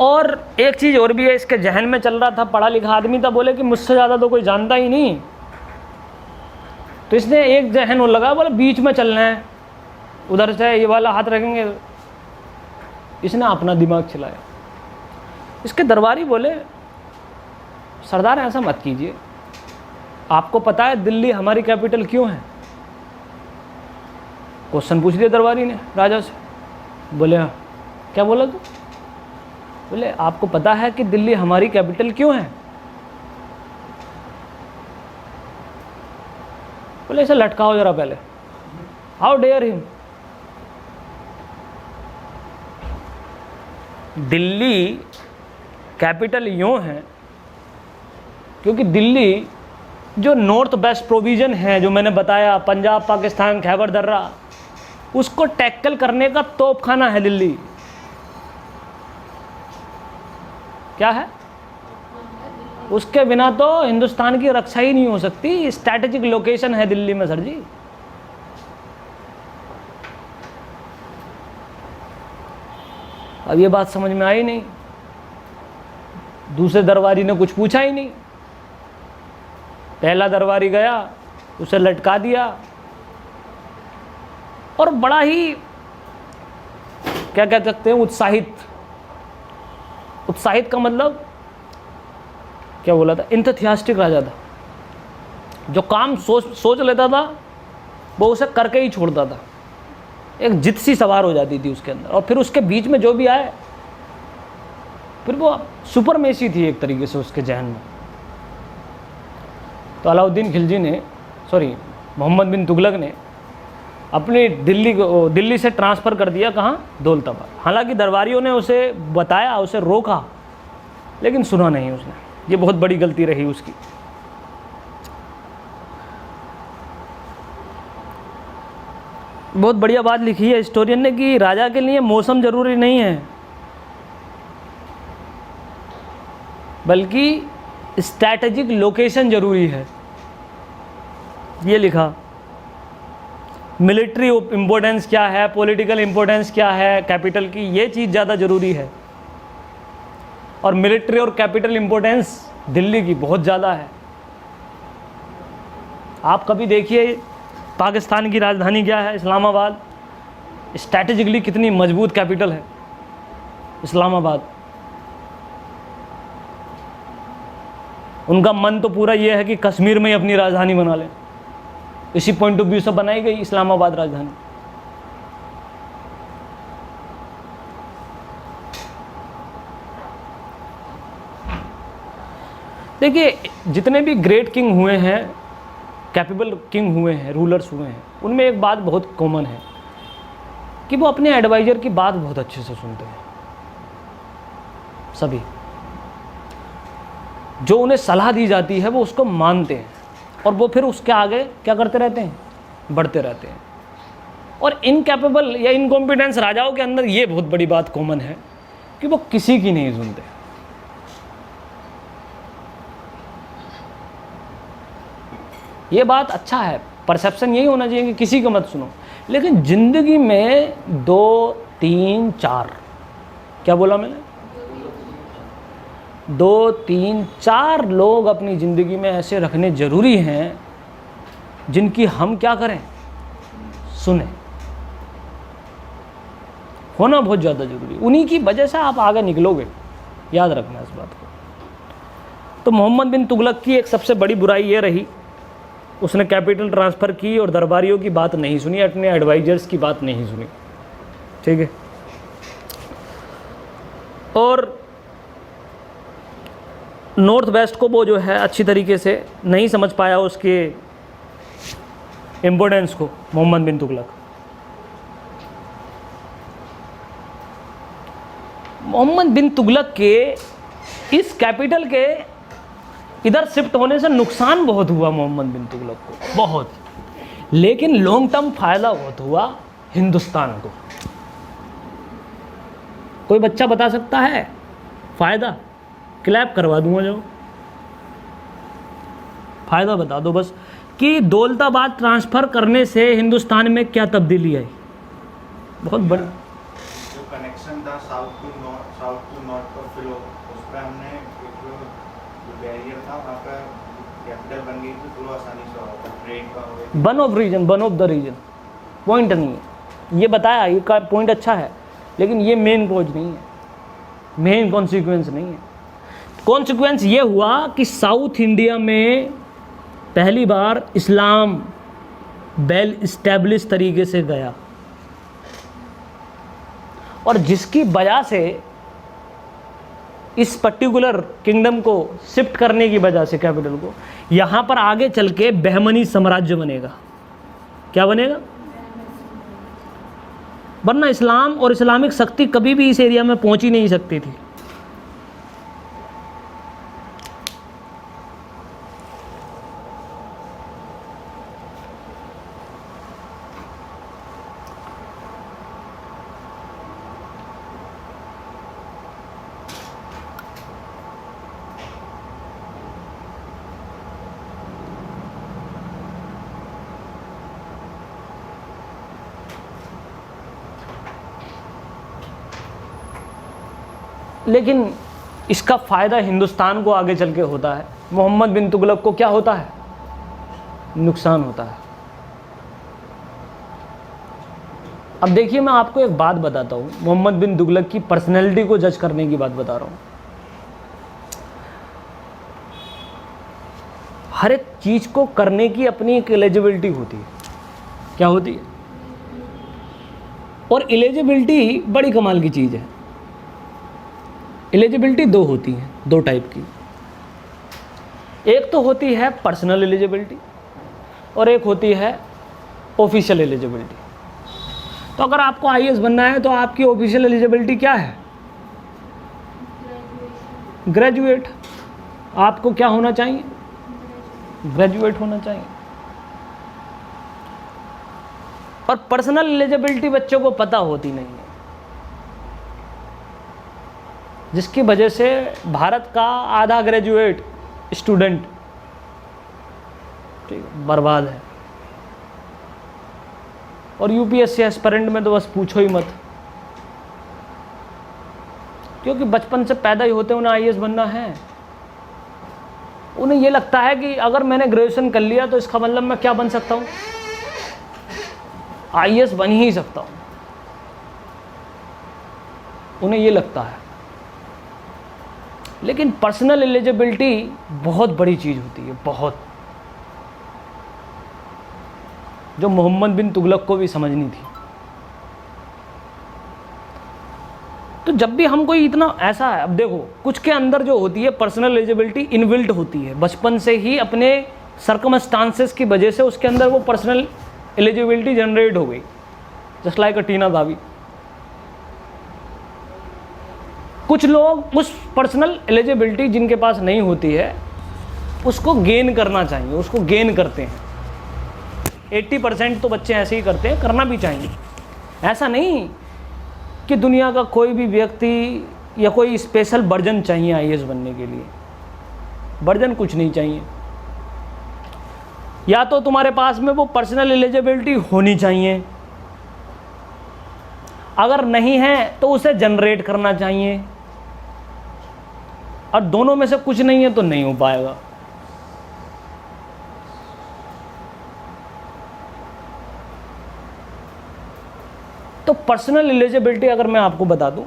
और एक चीज़ और भी है, इसके जहन में चल रहा था, पढ़ा लिखा आदमी था, बोले कि मुझसे ज़्यादा तो कोई जानता ही नहीं। तो इसने एक जहन और लगा, बोले बीच में चलना है, उधर से ये वाला हाथ रखेंगे। इसने अपना दिमाग चलाया। इसके दरबारी बोले, सरदार ऐसा मत कीजिए, आपको पता है दिल्ली हमारी कैपिटल क्यों है? क्वेश्चन पूछ लिया दरबारी ने राजा से। बोले हाँ। क्या बोला तू? बोले आपको पता है कि दिल्ली हमारी कैपिटल क्यों है? बोले इसे लटकाओ जरा पहले। How dare him. Delhi capital यूँ है क्योंकि दिल्ली जो नॉर्थ वेस्ट प्रोविज़न है, जो मैंने बताया, पंजाब, पाकिस्तान, खैबर दर्रा, उसको टैकल करने का तोपखाना है दिल्ली। क्या है? उसके बिना तो हिंदुस्तान की रक्षा ही नहीं हो सकती। स्ट्रैटेजिक लोकेशन है दिल्ली में सर जी। अब ये बात समझ में आई नहीं। दूसरे दरबारी ने कुछ पूछा ही नहीं। पहला दरबारी गया, उसे लटका दिया, और बड़ा ही क्या कह सकते हैं, उत्साहित का मतलब क्या बोला था? इंथुसियास्टिक राजा था। जो काम सोच लेता था वो उसे करके ही छोड़ता था। एक जिद सी सवार हो जाती थी उसके अंदर, और फिर उसके बीच में जो भी आए, फिर वो सुपरमेसी थी एक तरीके से उसके जहन में। तो अलाउद्दीन खिलजी ने, मोहम्मद बिन तुगलक ने अपनी दिल्ली से ट्रांसफ़र कर दिया। कहाँ? दौलताबाद। हालांकि दरबारियों ने उसे बताया, उसे रोका, लेकिन सुना नहीं उसने। ये बहुत बड़ी गलती रही उसकी। बहुत बढ़िया बात लिखी है हिस्टोरियन ने कि राजा के लिए मौसम जरूरी नहीं है, बल्कि स्ट्रैटेजिक लोकेशन जरूरी है। ये लिखा। मिलिट्री इम्पोर्टेंस क्या है, पॉलिटिकल इम्पोर्टेंस क्या है कैपिटल की, ये चीज़ ज़्यादा ज़रूरी है। और मिलिट्री और कैपिटल इम्पोर्टेंस दिल्ली की बहुत ज़्यादा है। आप कभी देखिए पाकिस्तान की राजधानी क्या है? इस्लामाबाद। स्ट्रैटेजिकली कितनी मजबूत कैपिटल है इस्लामाबाद। उनका मन तो पूरा ये है कि कश्मीर में ही अपनी राजधानी बना लें। इसी पॉइंट ऑफ व्यू से बनाई गई इस्लामाबाद राजधानी। देखिए, जितने भी ग्रेट किंग हुए हैं कैपेबल किंग हुए हैं, रूलर्स हुए हैं, उनमें एक बात बहुत कॉमन है कि वो अपने एडवाइज़र की बात बहुत अच्छे से सुनते हैं। सभी जो उन्हें सलाह दी जाती है वो उसको मानते हैं और वो फिर उसके आगे क्या करते रहते हैं, बढ़ते रहते हैं। और इनकैपेबल या इनकॉम्पिटेंस राजाओं के अंदर ये बहुत बड़ी बात कॉमन है कि वो किसी की नहीं सुनते। ये बात अच्छा है, परसेप्शन यही होना चाहिए कि किसी को मत सुनो। लेकिन ज़िंदगी में 2, 3, 4, क्या बोला मैंने, 2, 3, 4 लोग अपनी ज़िंदगी में ऐसे रखने ज़रूरी हैं जिनकी हम क्या करें, सुने। होना बहुत ज़्यादा ज़रूरी, उन्हीं की वजह से आप आगे निकलोगे, याद रखना इस बात को। तो मोहम्मद बिन तुगलक की एक सबसे बड़ी बुराई ये रही, उसने कैपिटल ट्रांसफ़र की और दरबारियों की बात नहीं सुनी, अपने एडवाइजर्स की बात नहीं सुनी, ठीक है। और नॉर्थ वेस्ट को वो जो है अच्छी तरीके से नहीं समझ पाया उसके इम्पोर्टेंस को, मोहम्मद बिन तुगलक। मोहम्मद बिन तुगलक के इस कैपिटल के इधर शिफ्ट होने से नुकसान बहुत हुआ मोहम्मद बिन तुगलक को, बहुत, लेकिन लॉन्ग टर्म फायदा बहुत हुआ हिंदुस्तान को। कोई बच्चा बता सकता है फायदा? क्लैप करवा दूंगा जो, फायदा बता दो बस कि दौलताबाद ट्रांसफ़र करने से हिंदुस्तान में क्या तब्दीली आई। बहुत बड़ी जो कनेक्शन था साउथ टू नॉर्थ का फ्लो, उस पर हमने एक जो बैरियर था वहाँ पर कैपिटल बन गई तो फ्लो आसानी से होता, ट्रेड का हो गया। One of the reason, point नहीं है ये बताया, ये का पॉइंट अच्छा है, लेकिन ये मेन कॉज नहीं है, मेन कॉन्सिक्वेंस नहीं है। कॉन्सिक्वेंस ये हुआ कि साउथ इंडिया में पहली बार इस्लाम वेल इस्टेब्लिश तरीके से गया, और जिसकी वजह से इस पर्टिकुलर किंगडम को शिफ्ट करने की वजह से कैपिटल को, यहाँ पर आगे चल के बहमनी साम्राज्य बनेगा। क्या बनेगा? वरना इस्लाम और इस्लामिक शक्ति कभी भी इस एरिया में पहुंच ही नहीं सकती थी। लेकिन इसका फ़ायदा हिंदुस्तान को आगे चल के होता है, मोहम्मद बिन तुगलक को क्या होता है? नुकसान होता है। अब देखिए, मैं आपको एक बात बताता हूँ, मोहम्मद बिन तुगलक की पर्सनैलिटी को जज करने की बात बता रहा हूँ। हर एक चीज़ को करने की अपनी एक एलिजिबिलिटी होती है। क्या होती है? और एलिजिबिलिटी बड़ी कमाल की चीज़ है। एलिजिबिलिटी दो होती हैं, दो टाइप की। एक तो होती है पर्सनल एलिजिबिलिटी और एक होती है ऑफिशियल एलिजिबिलिटी। तो अगर आपको आईएएस बनना है तो आपकी ऑफिशियल एलिजिबिलिटी क्या है? ग्रेजुएट। आपको क्या होना चाहिए? ग्रेजुएट होना चाहिए। और पर्सनल एलिजिबिलिटी बच्चों को पता होती नहीं है, जिसकी वजह से भारत का आधा ग्रेजुएट स्टूडेंट ठीक बर्बाद है। और यूपीएससी एस्पिरेंट में तो बस पूछो ही मत, क्योंकि बचपन से पैदा ही होते उन्हें आईएएस बनना है। उन्हें ये लगता है कि अगर मैंने ग्रेजुएशन कर लिया तो इसका मतलब मैं क्या बन सकता हूँ? आईएएस बन ही सकता हूँ। उन्हें ये लगता है। लेकिन पर्सनल एलिजिबिलिटी बहुत बड़ी चीज़ होती है, बहुत, जो मोहम्मद बिन तुगलक को भी समझनी थी। तो जब भी हम कोई इतना ऐसा है, अब देखो कुछ के अंदर जो होती है पर्सनल एलिजिबिलिटी इनबिल्ट होती है, बचपन से ही अपने सर्कमस्टांसेस की वजह से उसके अंदर वो पर्सनल एलिजिबिलिटी जनरेट हो गई, जस्ट लाइक अ टीना दावी। कुछ लोग उस पर्सनल एलिजिबिलिटी जिनके पास नहीं होती है उसको गेन करना चाहिए, उसको गेन करते हैं। 80% तो बच्चे ऐसे ही करते हैं, करना भी चाहिए। ऐसा नहीं कि दुनिया का कोई भी व्यक्ति या कोई स्पेशल वर्जन चाहिए आईएएस बनने के लिए, वर्जन कुछ नहीं चाहिए। या तो तुम्हारे पास में वो पर्सनल एलिजिबिलिटी होनी चाहिए, अगर नहीं है तो उसे जनरेट करना चाहिए, और दोनों में से कुछ नहीं है तो नहीं हो पाएगा। तो पर्सनल एलिजिबिलिटी अगर मैं आपको बता दूं,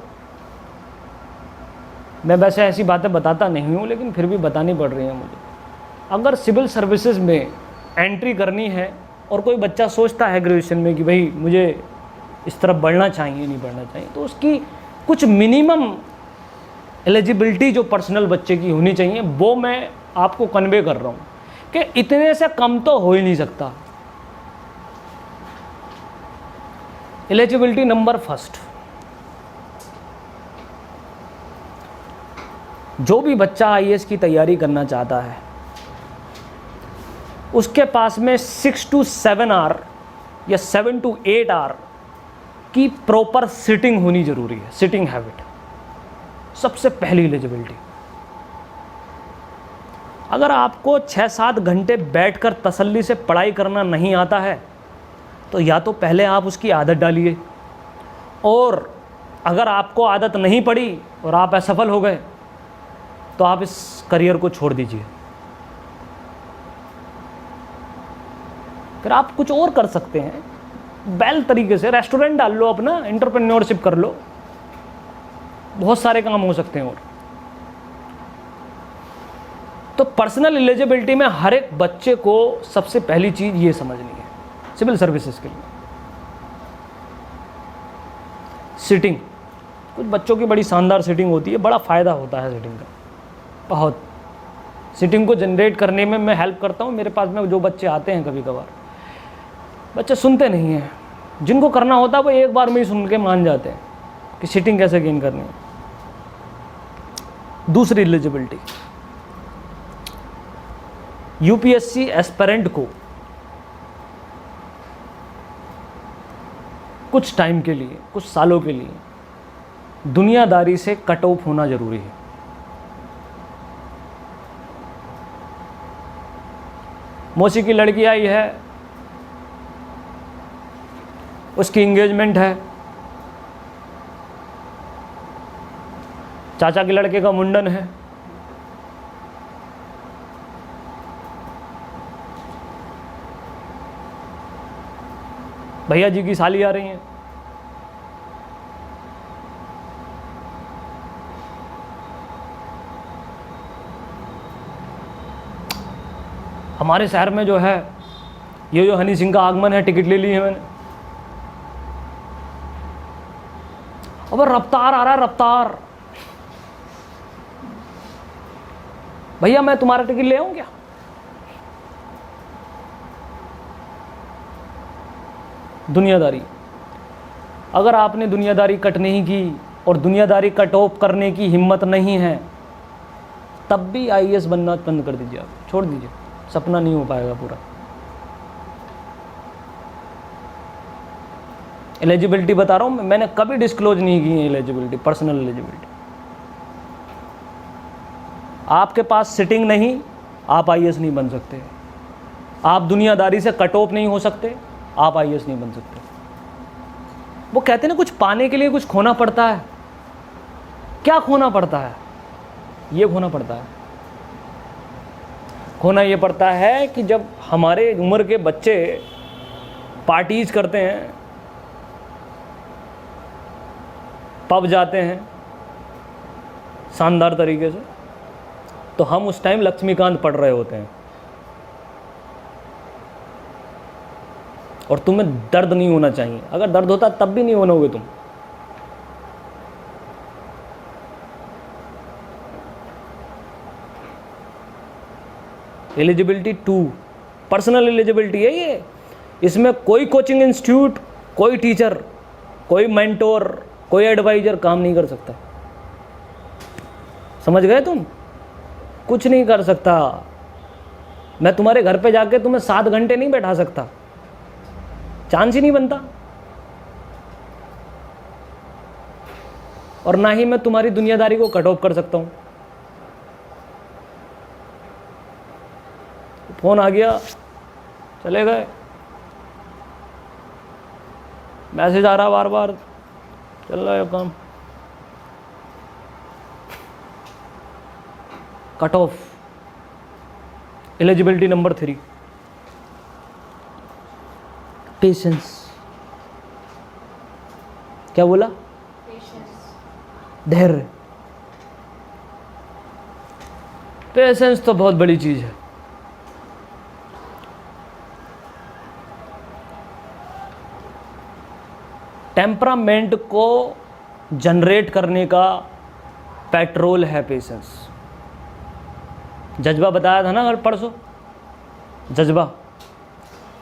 मैं वैसे ऐसी बातें बताता नहीं हूं लेकिन फिर भी बतानी पड़ रही है मुझे। अगर सिविल सर्विसेज में एंट्री करनी है और कोई बच्चा सोचता है ग्रेजुएशन में कि भाई मुझे इस तरफ बढ़ना चाहिए, नहीं बढ़ना चाहिए, तो उसकी कुछ मिनिमम एलिजिबिलिटी जो पर्सनल बच्चे की होनी चाहिए वो मैं आपको कन्वे कर रहा हूँ कि इतने से कम तो हो ही नहीं सकता। एलिजिबिलिटी नंबर फर्स्ट, जो भी बच्चा आईएएस की तैयारी करना चाहता है उसके पास में 6 to 7 आवर या 7 to 8 आवर की प्रॉपर सिटिंग होनी जरूरी है। सिटिंग हैबिट सबसे पहली एलिजिबिलिटी। अगर आपको 6-7 घंटे बैठकर तसल्ली से पढ़ाई करना नहीं आता है तो या तो पहले आप उसकी आदत डालिए, और अगर आपको आदत नहीं पड़ी और आप असफल हो गए तो आप इस करियर को छोड़ दीजिए। फिर आप कुछ और कर सकते हैं, बेल तरीके से रेस्टोरेंट डाल लो, अपना एंटरप्रेन्योरशिप कर लो, बहुत सारे काम हो सकते हैं। और तो पर्सनल एलिजिबिलिटी में हर एक बच्चे को सबसे पहली चीज ये समझनी है सिविल सर्विसेज के लिए। सिटिंग, कुछ बच्चों की बड़ी शानदार सिटिंग होती है, बड़ा फ़ायदा होता है सिटिंग का, बहुत। सिटिंग को जनरेट करने में मैं हेल्प करता हूँ। मेरे पास में जो बच्चे आते हैं, कभी कभार बच्चे सुनते नहीं हैं, जिनको करना होता है वो एक बार में ही सुन के मान जाते हैं कि सिटिंग कैसे गेन करनी है। दूसरी एलिजिबिलिटी, यूपीएससी एस्पिरेंट को कुछ टाइम के लिए, कुछ सालों के लिए दुनियादारी से कट ऑफ होना जरूरी है। मौसी की लड़की आई है, उसकी एंगेजमेंट है, चाचा के लड़के का मुंडन है, भैया जी की साली आ रही हैं, हमारे शहर में जो है ये जो हनी सिंह का आगमन है, टिकट ले ली है मैंने। अब रफ्तार आ रहा है, रफ्तार, भैया मैं तुम्हारा टिकट ले आऊं क्या? दुनियादारी। अगर आपने दुनियादारी कट नहीं की और दुनियादारी कट ऑफ करने की हिम्मत नहीं है, तब भी आईएएस बनना बंद कर दीजिए, आप छोड़ दीजिए, सपना नहीं हो पाएगा पूरा। एलिजिबिलिटी बता रहा हूँ, मैंने कभी डिस्क्लोज नहीं की है एलिजिबिलिटी, पर्सनल एलिजिबिलिटी। आपके पास सिटिंग नहीं, आप आईएएस नहीं बन सकते। आप दुनियादारी से कट ऑफ नहीं हो सकते, आप आईएएस नहीं बन सकते। वो कहते हैं ना, कुछ पाने के लिए कुछ खोना पड़ता है। क्या खोना पड़ता है? ये खोना पड़ता है, खोना ये पड़ता है कि जब हमारे उम्र के बच्चे पार्टीज करते हैं, पब जाते हैं शानदार तरीके से, तो हम उस टाइम लक्ष्मीकांत पढ़ रहे होते हैं और तुम्हें दर्द नहीं होना चाहिए। अगर दर्द होता तब भी नहीं बनोगे तुम। एलिजिबिलिटी 2 पर्सनल एलिजिबिलिटी है ये। इसमें कोई कोचिंग इंस्टीट्यूट, कोई टीचर, कोई मेंटोर, कोई एडवाइजर काम नहीं कर सकता। समझ गए तुम? कुछ नहीं कर सकता। मैं तुम्हारे घर पे जाके तुम्हें 7 घंटे नहीं बैठा सकता, चांस ही नहीं बनता। और ना ही मैं तुम्हारी दुनियादारी को कट ऑफ कर सकता हूं। फोन आ गया, चले गए, मैसेज आ रहा बार बार, चल रहा है काम, cut off. Eligibility number 3, patience. क्या बोला? धैर्य। पेशेंस तो बहुत बड़ी चीज है। टेम्परामेंट को जनरेट करने का पेट्रोल है पेशेंस। जज्बा बताया था ना कल परसों, जज्बा।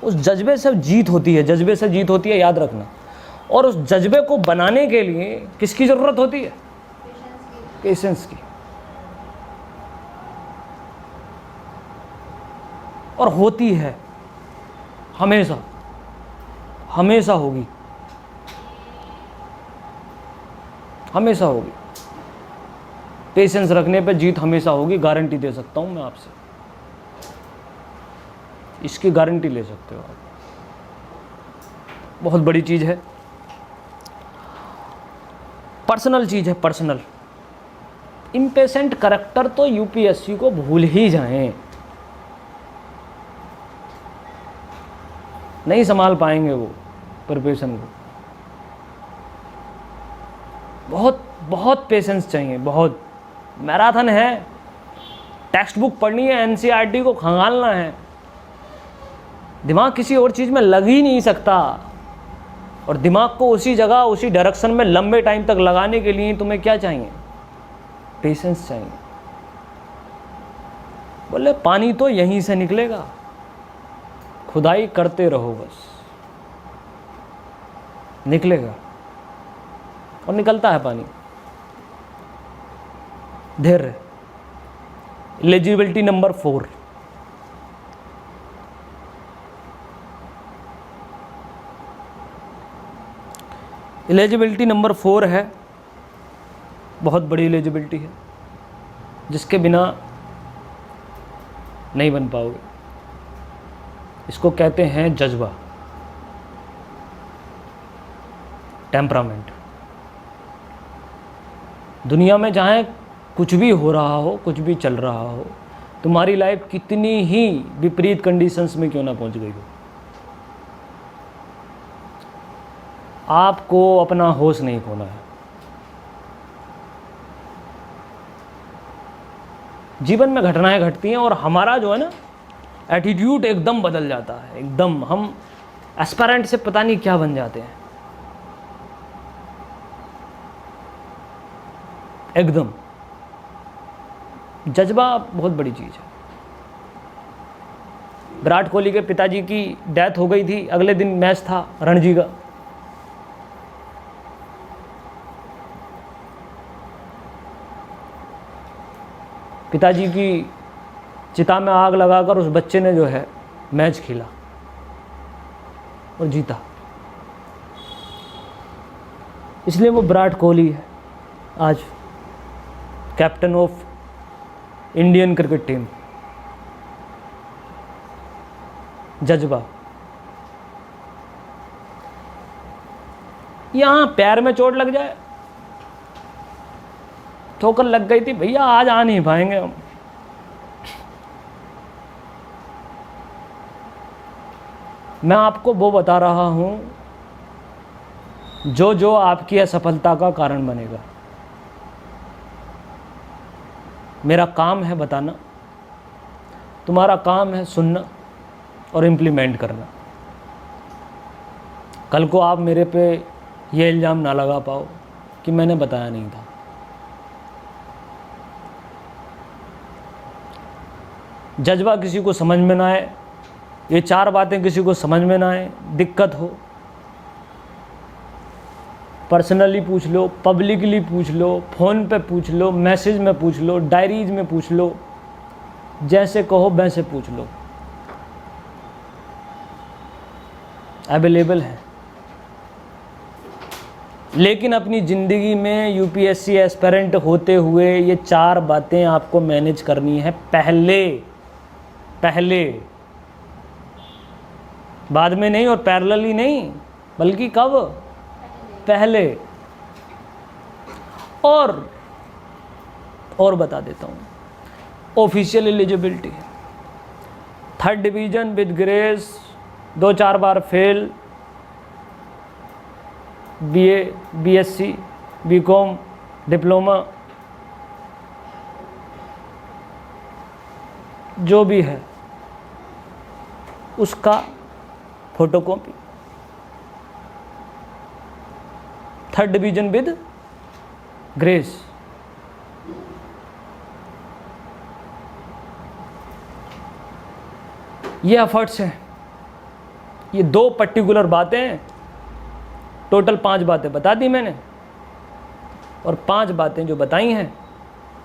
उस जज्बे से जीत होती है, जज्बे से जीत होती है, याद रखना। और उस जज्बे को बनाने के लिए किसकी जरूरत होती है? पेशेंस की। और होती है, हमेशा हमेशा होगी, हमेशा होगी। पेशेंस रखने पे जीत हमेशा होगी, गारंटी दे सकता हूं मैं आपसे, इसकी गारंटी ले सकते हो आप। बहुत बड़ी चीज है, पर्सनल चीज है, पर्सनल। इम्पेशेंट करैक्टर तो यूपीएससी को भूल ही जाएं, नहीं संभाल पाएंगे वो प्रिपरेशन को। बहुत बहुत पेशेंस चाहिए, बहुत। मैराथन है, टेक्स्ट बुक पढ़नी है, एनसीईआरटी को खंगालना है, दिमाग किसी और चीज़ में लग ही नहीं सकता। और दिमाग को उसी जगह, उसी डायरेक्शन में लंबे टाइम तक लगाने के लिए तुम्हें क्या चाहिए? पेशेंस चाहिए। बोले पानी तो यहीं से निकलेगा, खुदाई करते रहो बस, निकलेगा। और निकलता है पानी। धैर्य। एलिजिबिलिटी नंबर 4, एलिजिबिलिटी नंबर 4 है, बहुत बड़ी एलिजिबिलिटी है, जिसके बिना नहीं बन पाओगे। इसको कहते हैं जज्बा, टेम्परामेंट। दुनिया में चाहे कुछ भी हो रहा हो, कुछ भी चल रहा हो, तुम्हारी लाइफ कितनी ही विपरीत कंडीशंस में क्यों ना पहुंच गई हो, आपको अपना होश नहीं खोना है। जीवन में घटनाएं घटती हैं और हमारा जो है ना एटीट्यूड एकदम बदल जाता है, एकदम। हम एस्पायरेंट से पता नहीं क्या बन जाते हैं, एकदम। जज्बा बहुत बड़ी चीज़ है। विराट कोहली के पिताजी की डेथ हो गई थी, अगले दिन मैच था रणजी का। पिताजी की चिता में आग लगाकर उस बच्चे ने जो है मैच खेला और जीता, इसलिए वो विराट कोहली है आज captain of Indian cricket team. जज्बा। यहां पैर में चोट लग जाए, ठोकर लग गई थी भैया, आज आ नहीं पाएंगे हम। मैं आपको वो बता रहा हूं जो जो आपकी असफलता का कारण बनेगा। मेरा काम है बताना, तुम्हारा काम है सुनना और इम्प्लीमेंट करना। कल को आप मेरे पे ये इल्ज़ाम ना लगा पाओ कि मैंने बताया नहीं था। जज्बा किसी को समझ में ना आए, ये 4 बातें किसी को समझ में ना आए, दिक्कत हो, पर्सनली पूछ लो, पब्लिकली पूछ लो, फ़ोन पे पूछ लो, मैसेज में पूछ लो, डायरीज में पूछ लो, जैसे कहो वैसे पूछ लो, अवेलेबल है। लेकिन अपनी ज़िंदगी में यूपीएससी एस्पिरेंट होते हुए ये 4 बातें आपको मैनेज करनी है पहले, बाद में नहीं और पैरेलली नहीं, बल्कि कब? पहले। और बता देता हूँ, official eligibility, 3rd division with grace, 2-4 bar fail, BA, BSc, BCom, diploma, जो भी है उसका photocopy, 3rd division with grace. ये एफर्ट्स हैं, ये 2 पर्टिकुलर बातें, टोटल 5 बातें बता दी मैंने, और 5 बातें जो बताई हैं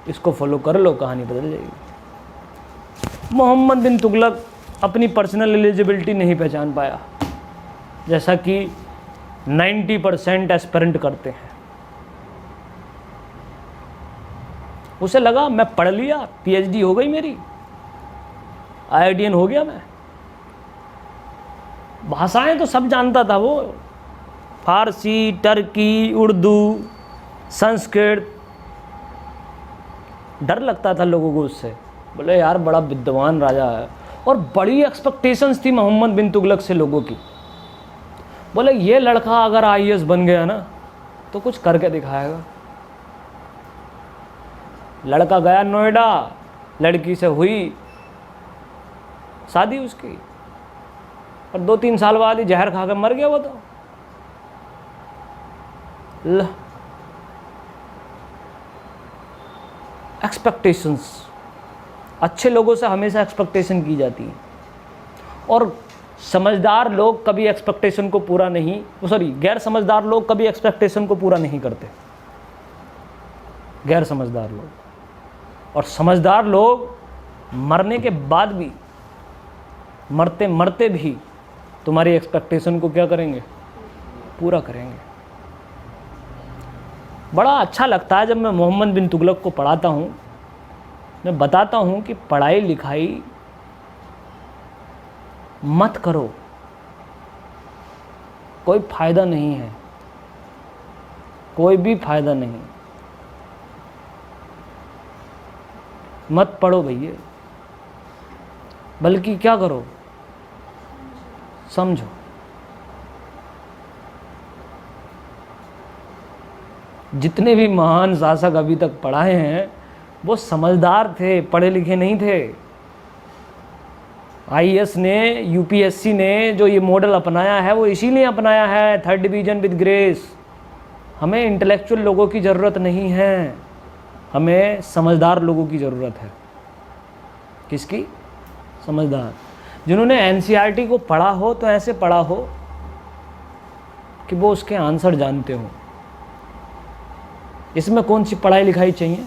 इसको फॉलो कर लो, कहानी बदल जाएगी। मोहम्मद बिन तुगलक अपनी पर्सनल एलिजिबिलिटी नहीं पहचान पाया, जैसा कि 90% एस्पिरेंट करते हैं। उसे लगा मैं पढ़ लिया, PhD हो गई मेरी, IITian हो गया मैं, भाषाएं तो सब जानता था वो, फारसी, टर्की, उर्दू, संस्कृत। डर लगता था लोगों को उससे, बोले यार बड़ा विद्वान राजा है, और बड़ी एक्सपेक्टेशंस थी मोहम्मद बिन तुगलक से लोगों की। बोले ये लड़का अगर IAS बन गया ना तो कुछ करके दिखाएगा। लड़का गया नोएडा, लड़की से हुई शादी उसकी, और 2-3 साल बाद ही जहर खा कर मर गया वो तो। एक्सपेक्टेशंस, अच्छे लोगों से हमेशा एक्सपेक्टेशन की जाती है, और समझदार लोग कभी एक्सपेक्टेशन को पूरा नहीं, गैर समझदार लोग कभी एक्सपेक्टेशन को पूरा नहीं करते, गैर समझदार लोग। और समझदार लोग मरने के बाद भी, मरते मरते भी तुम्हारी एक्सपेक्टेशन को क्या करेंगे? पूरा करेंगे। बड़ा अच्छा लगता है जब मैं मोहम्मद बिन तुगलक को पढ़ाता हूँ, मैं बताता हूँ कि पढ़ाई लिखाई मत करो, कोई फ़ायदा नहीं है, कोई भी फ़ायदा नहीं, मत पढ़ो भैया, बल्कि क्या करो? समझो। जितने भी महान शासक अभी तक पढ़ाए हैं वो समझदार थे, पढ़े लिखे नहीं थे। IAS ने, UPSC ने जो ये मॉडल अपनाया है वो इसीलिए अपनाया है, 3rd डिवीज़न विद ग्रेस। हमें इंटेलेक्चुअल लोगों की ज़रूरत नहीं है, हमें समझदार लोगों की ज़रूरत है। किसकी? समझदार, जिन्होंने NCERT को पढ़ा हो तो ऐसे पढ़ा हो कि वो उसके आंसर जानते हो। इसमें कौन सी पढ़ाई लिखाई चाहिए?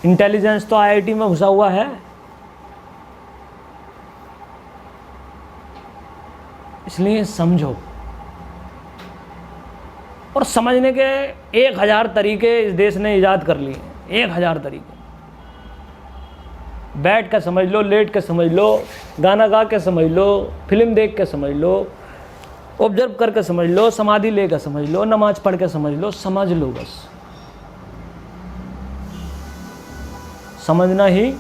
इंटेलिजेंस तो IIT में घुसा हुआ है। इसलिए समझो, और समझने के 1000 तरीके इस देश ने ईजाद कर लिए, 1000 तरीके। बैठ कर समझ लो, लेट कर समझ लो, गाना गा के समझ लो, फिल्म देख के समझ लो, ऑब्जर्व करके समझ लो, समाधि लेकर समझ लो, नमाज पढ़ के समझ लो, समझ लो बस। समझना ही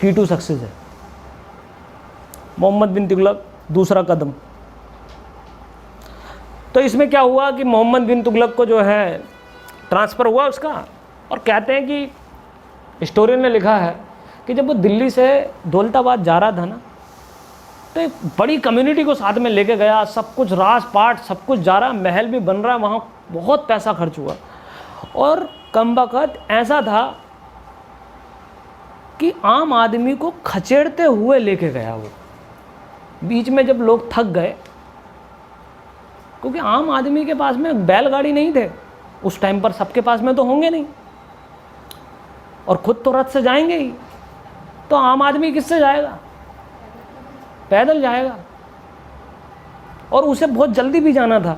की टू सक्सेस है। मोहम्मद बिन तुगलक, दूसरा कदम। तो इसमें क्या हुआ कि मोहम्मद बिन तुगलक को जो है ट्रांसफ़र हुआ उसका, और कहते हैं कि हिस्टोरियन ने लिखा है कि जब वो दिल्ली से दौलताबाद जा रहा था ना, तो एक बड़ी कम्युनिटी को साथ में लेके गया, सब कुछ राजपाट सब कुछ जा रहा, महल भी बन रहा, वहाँ बहुत पैसा खर्च हुआ। और कमबख्त ऐसा था कि कि आम आदमी को खचेड़ते हुए लेके गया वो। बीच में जब लोग थक गए, क्योंकि आम आदमी के पास में बैलगाड़ी नहीं थे उस टाइम पर, सबके पास में तो होंगे नहीं, और खुद तो रथ से जाएंगे ही, तो आम आदमी किससे जाएगा? पैदल जाएगा, और उसे बहुत जल्दी भी जाना था।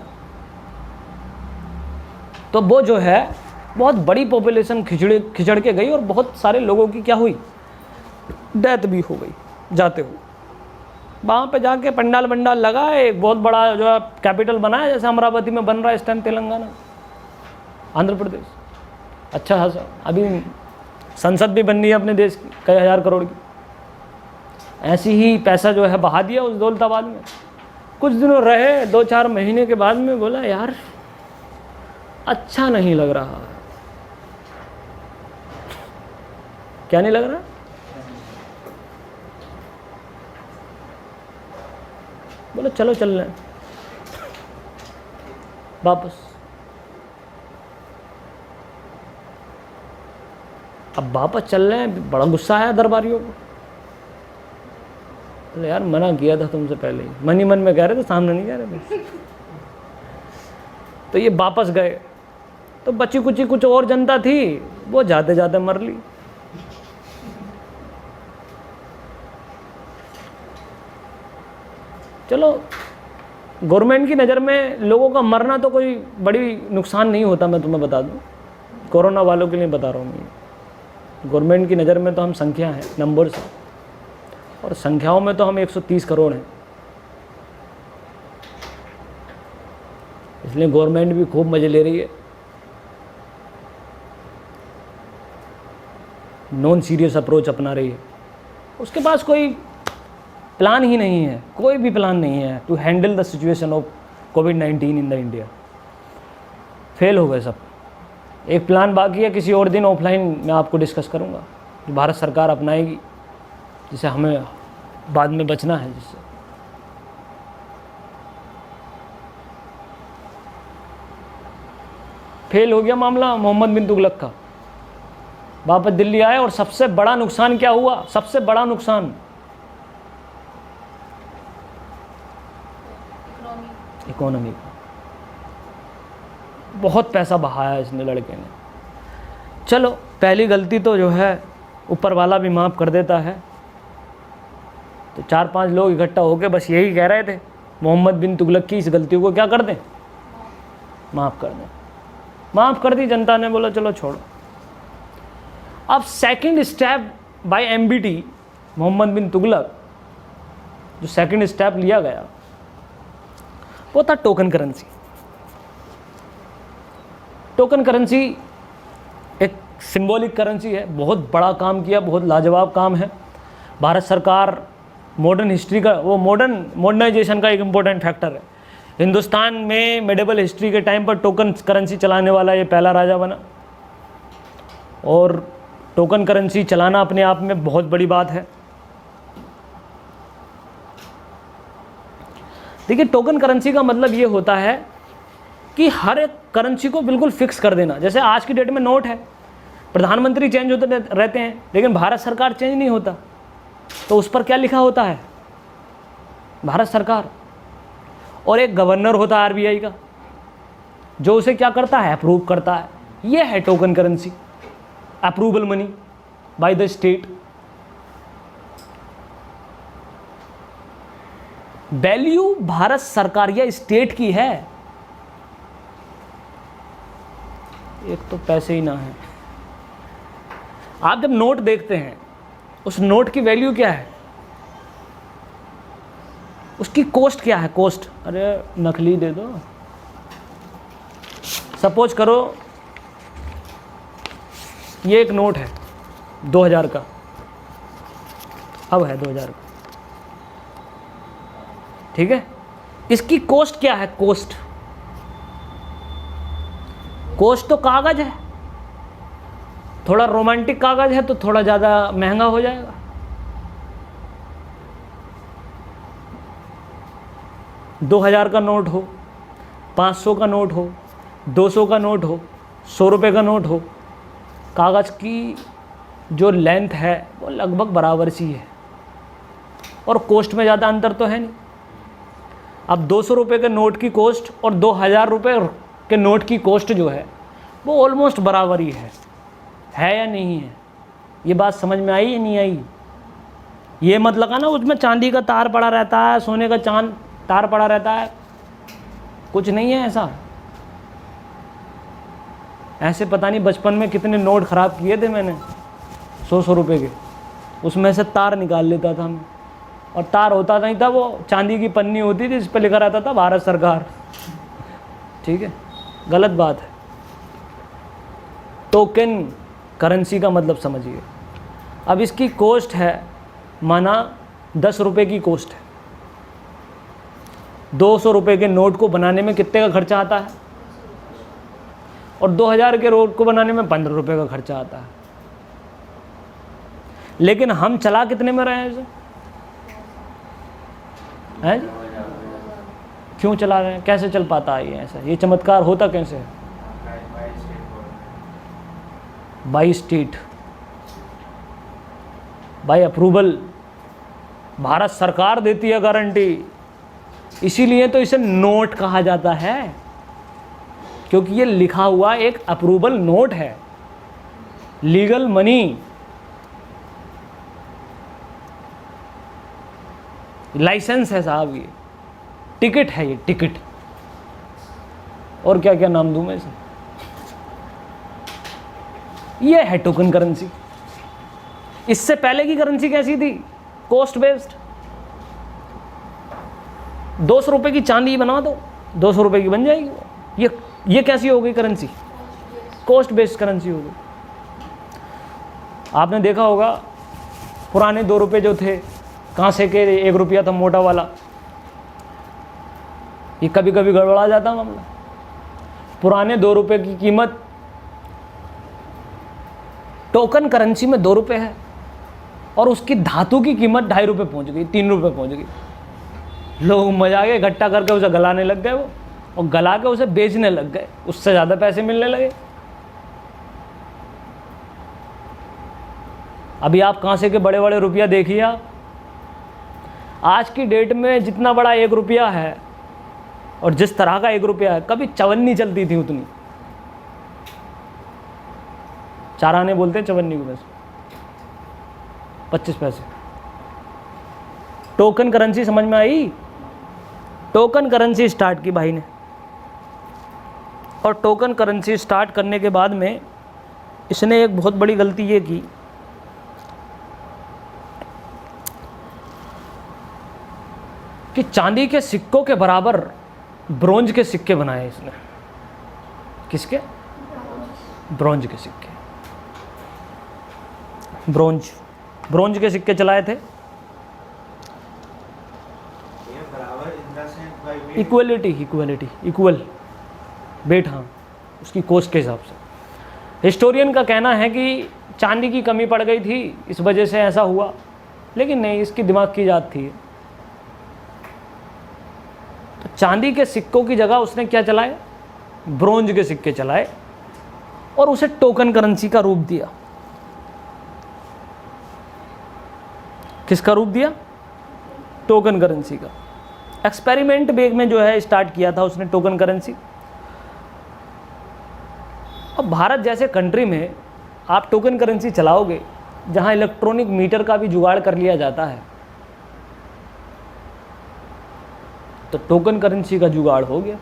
तो वो जो है बहुत बड़ी पॉपुलेशन खिचड़ के गई, और बहुत सारे लोगों की क्या हुई, डेथ भी हो गई जाते हुए। वहाँ पे जाके पंडाल वंडाल लगा, एक बहुत बड़ा जो है कैपिटल बना है, जैसे अमरावती में बन रहा है इस टाइम तेलंगाना, आंध्र प्रदेश। अच्छा खासा अभी संसद भी बननी है अपने देश की, कई हज़ार करोड़ की। ऐसी ही पैसा जो है बहा दिया उस दौलताबाद में। कुछ दिनों रहे, 2-4 महीने के बाद में बोला यार अच्छा नहीं लग रहा है। क्या नहीं लग रहा? बोले चलो चल रहे हैं वापस। अब वापस चल रहे हैं, बड़ा गुस्सा आया दरबारियों को। बोले यार मना किया था तुमसे पहले ही, मन ही मन में कह रहे थे, सामने नहीं कह रहे थे। तो ये वापस गए, तो बची कुची कुछ और जनता थी, वो जाते जाते मर ली। चलो गवर्नमेंट की नज़र में लोगों का मरना तो कोई बड़ी नुकसान नहीं होता, मैं तुम्हें बता दूं, कोरोना वालों के लिए बता रहा हूँ मैं। गवर्नमेंट की नज़र में तो हम संख्या हैं, नंबर्स हैं, और संख्याओं में तो हम 130 करोड़ हैं। इसलिए गवर्नमेंट भी खूब मज़े ले रही है, नॉन सीरियस अप्रोच अपना रही है। उसके पास कोई प्लान ही नहीं है, कोई भी प्लान नहीं है to handle the situation of कोविड-19 इन द इंडिया। फेल हो गए सब। एक प्लान बाकी है, किसी और दिन ऑफलाइन मैं आपको डिस्कस करूंगा, जो भारत सरकार अपनाएगी, जिसे हमें बाद में बचना है। जिससे फेल हो गया मामला मोहम्मद बिन तुगलक का। वापस दिल्ली आए, और सबसे बड़ा नुकसान क्या हुआ? सबसे बड़ा नुकसान इकोनॉमी का। बहुत पैसा बहाया इसने, लड़के ने। चलो पहली गलती तो जो है ऊपर वाला भी माफ़ कर देता है। तो 4-5 लोग इकट्ठा होकर बस यही कह रहे थे, मोहम्मद बिन तुगलक की इस गलती को क्या कर दें, माफ़ कर दें। माफ़ कर दी जनता ने, बोला चलो छोड़ो। अब second step by MBT Mohammad bin Tughlaq, जो सेकंड स्टेप लिया गया वो था टोकन करेंसी। टोकन करेंसी एक सिंबॉलिक करेंसी है, बहुत बड़ा काम किया, बहुत लाजवाब काम है। भारत सरकार मॉडर्न हिस्ट्री का, वो मॉडर्नाइजेशन का एक इम्पोर्टेंट फैक्टर है। हिंदुस्तान में मेडिवल हिस्ट्री के टाइम पर टोकन करेंसी चलाने वाला ये पहला राजा बना, और टोकन करेंसी चलाना अपने आप में बहुत बड़ी बात है। देखिए, टोकन करेंसी का मतलब ये होता है कि हर एक करेंसी को बिल्कुल फिक्स कर देना। जैसे आज की डेट में नोट है, प्रधानमंत्री चेंज होते रहते हैं, लेकिन भारत सरकार चेंज नहीं होता। तो उस पर क्या लिखा होता है? भारत सरकार। और एक गवर्नर होता है आरबीआई का, जो उसे क्या करता है, अप्रूव करता है। ये है token currency, approval money by the state. Value Bharat सरकार या स्टेट की है। एक तो पैसे ही ना है। आप जब नोट देखते हैं, उस नोट की वैल्यू क्या है, उसकी कॉस्ट क्या है? कॉस्ट, अरे नकली दे दो। सपोज करो ये एक नोट है 2000 का, अब है 2000 का, ठीक है। इसकी कॉस्ट क्या है? कॉस्ट तो कागज है, थोड़ा रोमांटिक कागज है तो थोड़ा ज़्यादा महंगा हो जाएगा। $2000 का नोट हो, 500 का नोट हो, 200 का नोट हो, 100 रुपये का नोट हो, कागज़ की जो लेंथ है वो लगभग बराबर सी है और कॉस्ट में ज़्यादा अंतर तो है नहीं। अब 200 रुपये के नोट की कॉस्ट और 2000 रुपये के नोट की कॉस्ट जो है वो ऑलमोस्ट बराबर ही है या नहीं है? ये बात समझ में आई या नहीं आई? ये मत लगा ना उसमें चांदी का तार पड़ा रहता है, सोने का तार पड़ा रहता है, कुछ नहीं है ऐसा। ऐसे पता नहीं बचपन में कितने नोट ख़राब किए थे मैंने 100 रुपये के, उसमें से तार निकाल लेता था मैं, और तार होता नहीं था, वो चांदी की पन्नी होती थी, इस पर लिखा रहता था भारत सरकार। ठीक है, गलत बात है। टोकन करेंसी का मतलब समझिए। अब इसकी कॉस्ट है, माना 10 रुपये की कॉस्ट है, 200 रुपये के नोट को बनाने में कितने का खर्चा आता है, और 2000 के नोट को बनाने में 15 रुपये का खर्चा आता है। लेकिन हम चला कितने में रहे हैं इसे? हैं? क्यों चला रहे हैं? कैसे चल पाता है ये? ऐसा ये चमत्कार होता कैसे है? By state, by approval, Bharat सरकार देती है गारंटी। इसीलिए तो इसे नोट कहा जाता है, क्योंकि ये लिखा हुआ एक अप्रूवल नोट है, लीगल मनी, लाइसेंस है साहब, ये टिकट है, ये टिकट। और क्या क्या नाम दूं मैं इसे? ये है टोकन करेंसी। इससे पहले की करेंसी कैसी थी? Cost based. 200 रुपये की चांदी बना दो, 200 रुपये की बन जाएगी वो। ये कैसी हो गई करेंसी? कॉस्ट बेस्ड करेंसी हो गई। आपने देखा होगा पुराने 2 रुपये जो थे, कांसे के 1 रुपया था मोटा वाला, ये कभी कभी गड़बड़ा जाता मामला। पुराने 2 रुपये की कीमत टोकन करेंसी में 2 रुपये है, और उसकी धातु की कीमत 2.5 रुपये पहुँच गई, 3 रुपये पहुँच गई। लोग मजा के इकट्ठा करके उसे गलाने लग गए वो, और गला के उसे बेचने लग गए, उससे ज़्यादा पैसे मिलने लगे। अभी आप कांसे के बड़े बड़े रुपया देखिए आप, आज की डेट में जितना बड़ा 1 रुपया है और जिस तरह का 1 रुपया है, कभी चवन्नी चलती थी उतनी, 4 आने बोलते हैं चवन्नी को, बस 25 पैसे। टोकन करेंसी समझ में आई? टोकन करेंसी स्टार्ट की भाई ने, और टोकन करेंसी स्टार्ट करने के बाद में इसने एक बहुत बड़ी गलती ये की कि चांदी के सिक्कों के बराबर ब्रोंज के सिक्के बनाए इसने। किसके? ब्रोंज के सिक्के। ब्रोंज के सिक्के चलाए थे। इक्वल वेट, हाँ, उसकी कॉस्ट के हिसाब से। हिस्टोरियन का कहना है कि चांदी की कमी पड़ गई थी, इस वजह से ऐसा हुआ, लेकिन नहीं, इसकी दिमाग की जात थी। तो चांदी के सिक्कों की जगह उसने क्या चलाए? ब्रोंज के सिक्के चलाए, और उसे टोकन करेंसी का रूप दिया। किसका रूप दिया? टोकन करेंसी का। एक्सपेरिमेंट बेग में जो है स्टार्ट किया था उसने टोकन करेंसी। अब भारत जैसे कंट्री में आप टोकन करेंसी चलाओगे जहां इलेक्ट्रॉनिक मीटर का भी जुगाड़ कर लिया जाता है, तो टोकन करेंसी का जुगाड़ हो गया।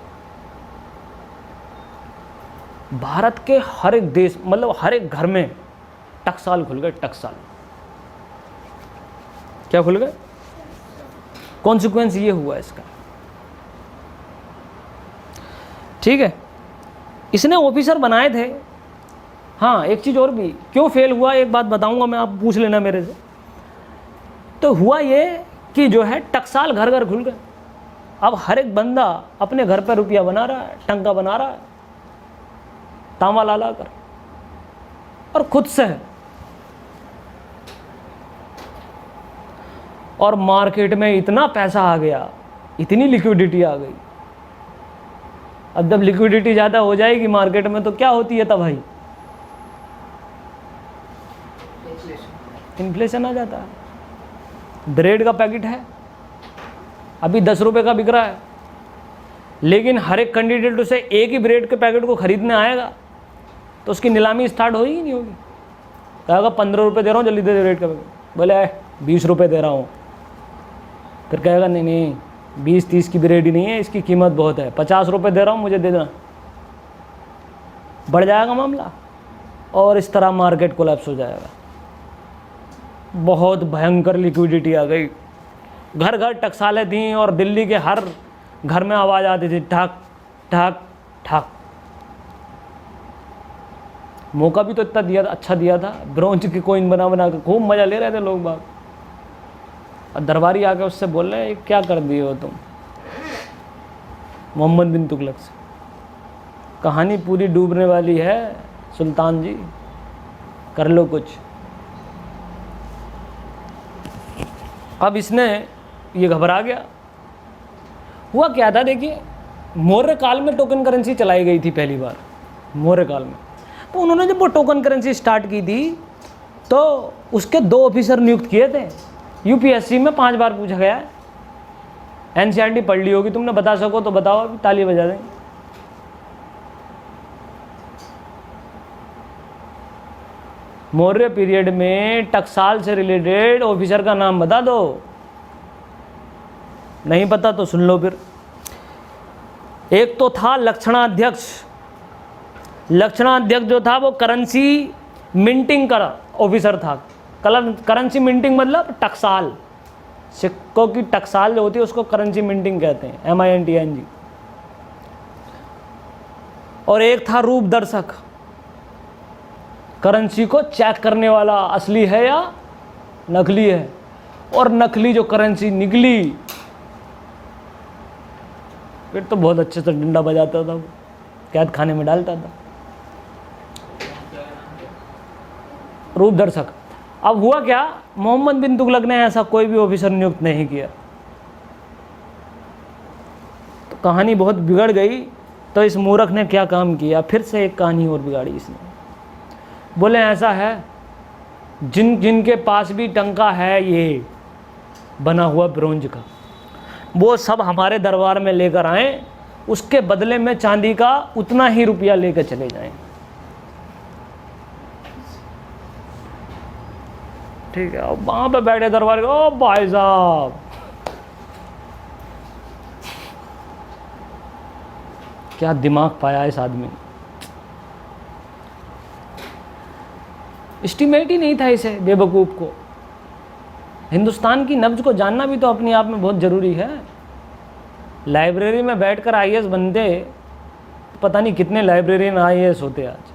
भारत के हर एक देश, मतलब हर एक घर में टकसाल खुल गए। टकसाल क्या खुल गए? कॉन्सिक्वेंस ये हुआ इसका। ठीक है, इसने ऑफिसर बनाए थे। हाँ, एक चीज़ और भी, क्यों फेल हुआ एक बात बताऊंगा मैं, आप पूछ लेना मेरे से। तो हुआ ये कि जो है टकसाल घर घर खुल गए। अब हर एक बंदा अपने घर पर रुपया बना रहा है, टंका बना रहा है, तांबा ला ला कर, और खुद से है। और मार्केट में इतना पैसा आ गया, इतनी लिक्विडिटी आ गई। अब जब लिक्विडिटी ज़्यादा हो जाएगी मार्केट में तो क्या होती है तब भाई? इन्फ्लेशन आ जाता है। ब्रेड का पैकेट है अभी 10 रुपये का बिक रहा है, लेकिन हर एक कैंडिडेट उसे एक ही ब्रेड के पैकेट को खरीदने आएगा तो उसकी नीलामी स्टार्ट होगी नहीं होगी? कहेगा 15 रुपये दे रहा हूँ, जल्दी दे दे ब्रेड का पैकेट। बोले 20 रुपये दे रहा हूँ। फिर कहेगा नहीं नहीं 20-30 की ब्रेड ही नहीं है, इसकी कीमत बहुत है, 50 रुपये दे रहा हूँ, मुझे दे देना। बढ़ जाएगा मामला और इस तरह मार्केट कोलैप्स हो जाएगा। बहुत भयंकर लिक्विडिटी आ गई। घर घर टकसालें थीं और दिल्ली के हर घर में आवाज़ आती थी ठक ठक ठक। मौका भी तो इतना दिया था, अच्छा दिया था, ब्रोंज की कोइन बना बना के खूब मज़ा ले रहे थे लोग बाग। और दरबारी आके उससे बोल रहे हैं क्या कर दिए हो तुम, मोहम्मद बिन तुगलक से। कहानी पूरी डूबने वाली है सुल्तान जी, कर लो कुछ। अब इसने ये घबरा गया। हुआ क्या था देखिए, मौर्य काल में टोकन करेंसी चलाई गई थी पहली बार, मौर्य काल में। तो उन्होंने जब वो टोकन करेंसी स्टार्ट की थी तो उसके 2 ऑफिसर नियुक्त किए थे। यूपीएससी में 5 बार पूछा गया है। एनसीईआरटी पढ़ ली होगी तुमने, बता सको तो बताओ, अभी ताली बजा दें। मौर्य पीरियड में टकसाल से रिलेटेड ऑफिसर का नाम बता दो। नहीं पता तो सुन लो फिर। एक तो था लक्षणाध्यक्ष। लक्षणाध्यक्ष जो था वो करेंसी मिंटिंग का ऑफिसर था। करेंसी मिंटिंग मतलब टकसाल, सिक्कों की टकसाल जो होती है उसको करेंसी मिंटिंग कहते हैं, MINTING। और एक था रूप दर्शक, करेंसी को चेक करने वाला असली है या नकली है। और नकली जो करेंसी निकली फिर तो बहुत अच्छे से डंडा बजाता था, कैद खाने में डालता था। रूप दर्शक। अब हुआ क्या, मोहम्मद बिन तुगलक ने ऐसा कोई भी ऑफिसर नियुक्त नहीं किया, तो कहानी बहुत बिगड़ गई। तो इस मूर्ख ने क्या काम किया, फिर से एक कहानी और बिगाड़ी इसने। बोले ऐसा है, जिनके पास भी टंका है ये बना हुआ ब्रोंज का, वो सब हमारे दरबार में लेकर आए, उसके बदले में चांदी का उतना ही रुपया लेकर चले जाएं। ठीक है। अब वहाँ पे बैठे दरबार के, ओ भाई साहब क्या दिमाग पाया इस आदमी ने। एस्टिमेट ही नहीं था इसे बेवकूफ़ को। हिंदुस्तान की नब्ज को जानना भी तो अपने आप में बहुत ज़रूरी है। लाइब्रेरी में बैठकर IAS बनते, पता नहीं कितने लाइब्रेरियन IAS होते आज।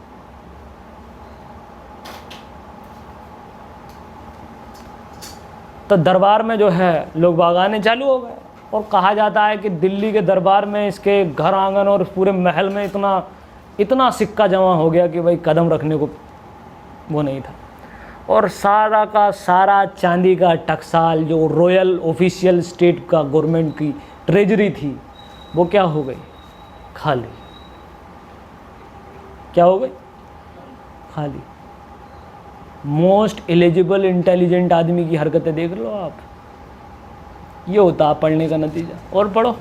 तो दरबार में जो है लोग बाग आने चालू हो गए। और कहा जाता है कि दिल्ली के दरबार में इसके घर आंगन और पूरे महल में इतना सिक्का जमा हो गया कि भाई कदम रखने को वो नहीं था। और सारा का सारा चांदी का टकसाल जो रॉयल ऑफिशियल स्टेट का गवर्नमेंट की ट्रेजरी थी वो क्या हो गई, खाली। क्या हो गई, खाली। मोस्ट एलिजिबल इंटेलिजेंट आदमी की हरकतें देख लो आप। ये होता पढ़ने का नतीजा। और पढ़ो,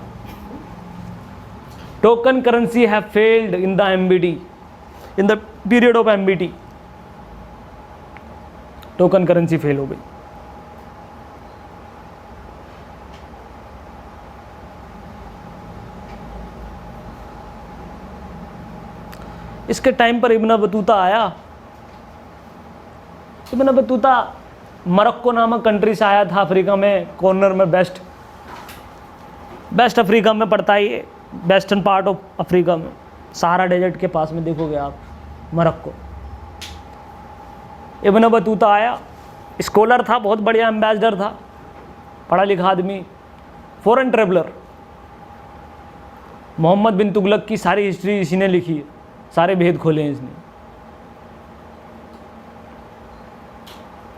token currency have failed in the MBT, in the period of MBT। Token currency fail हो गई। इसके टाइम पर इब्न बतूता आया। इब्न बतूता मोरक्को नामक कंट्री से आया था, अफ्रीका में कॉर्नर में, बेस्ट अफ्रीका में पड़ता है ये, वेस्टर्न पार्ट ऑफ अफ्रीका में, सहारा डेजर्ट के पास में देखोगे आप मोरक्को। इब्न बतूता आया, स्कॉलर था, बहुत बढ़िया एम्बेसडर था, पढ़ा लिखा आदमी, फॉरेन ट्रेवलर। मोहम्मद बिन तुगलक की सारी हिस्ट्री इसी ने लिखी है, सारे भेद खोले हैं इसने।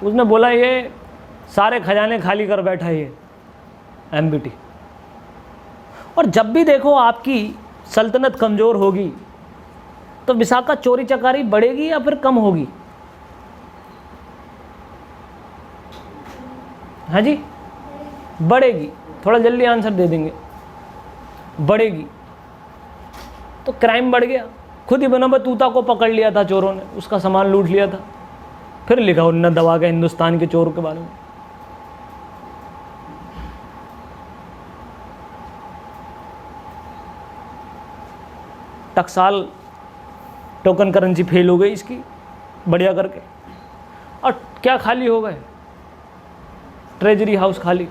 उसने बोला ये सारे खजाने खाली कर बैठा है ये MBT। और जब भी देखो आपकी सल्तनत कमज़ोर होगी तो विशाखा चोरी चकारी बढ़ेगी या फिर कम होगी। हाँ जी, बढ़ेगी। थोड़ा जल्दी आंसर दे देंगे, बढ़ेगी। तो क्राइम बढ़ गया, खुद ही बना बतूता को पकड़ लिया था चोरों ने, उसका सामान लूट लिया था, फिर लिखा उन्होंने दबा के हिंदुस्तान के चोर के बारे में। टकसाल टोकन करेंसी फेल हो गई इसकी, बढ़िया करके, और क्या खाली हो गए, ट्रेजरी हाउस खाली।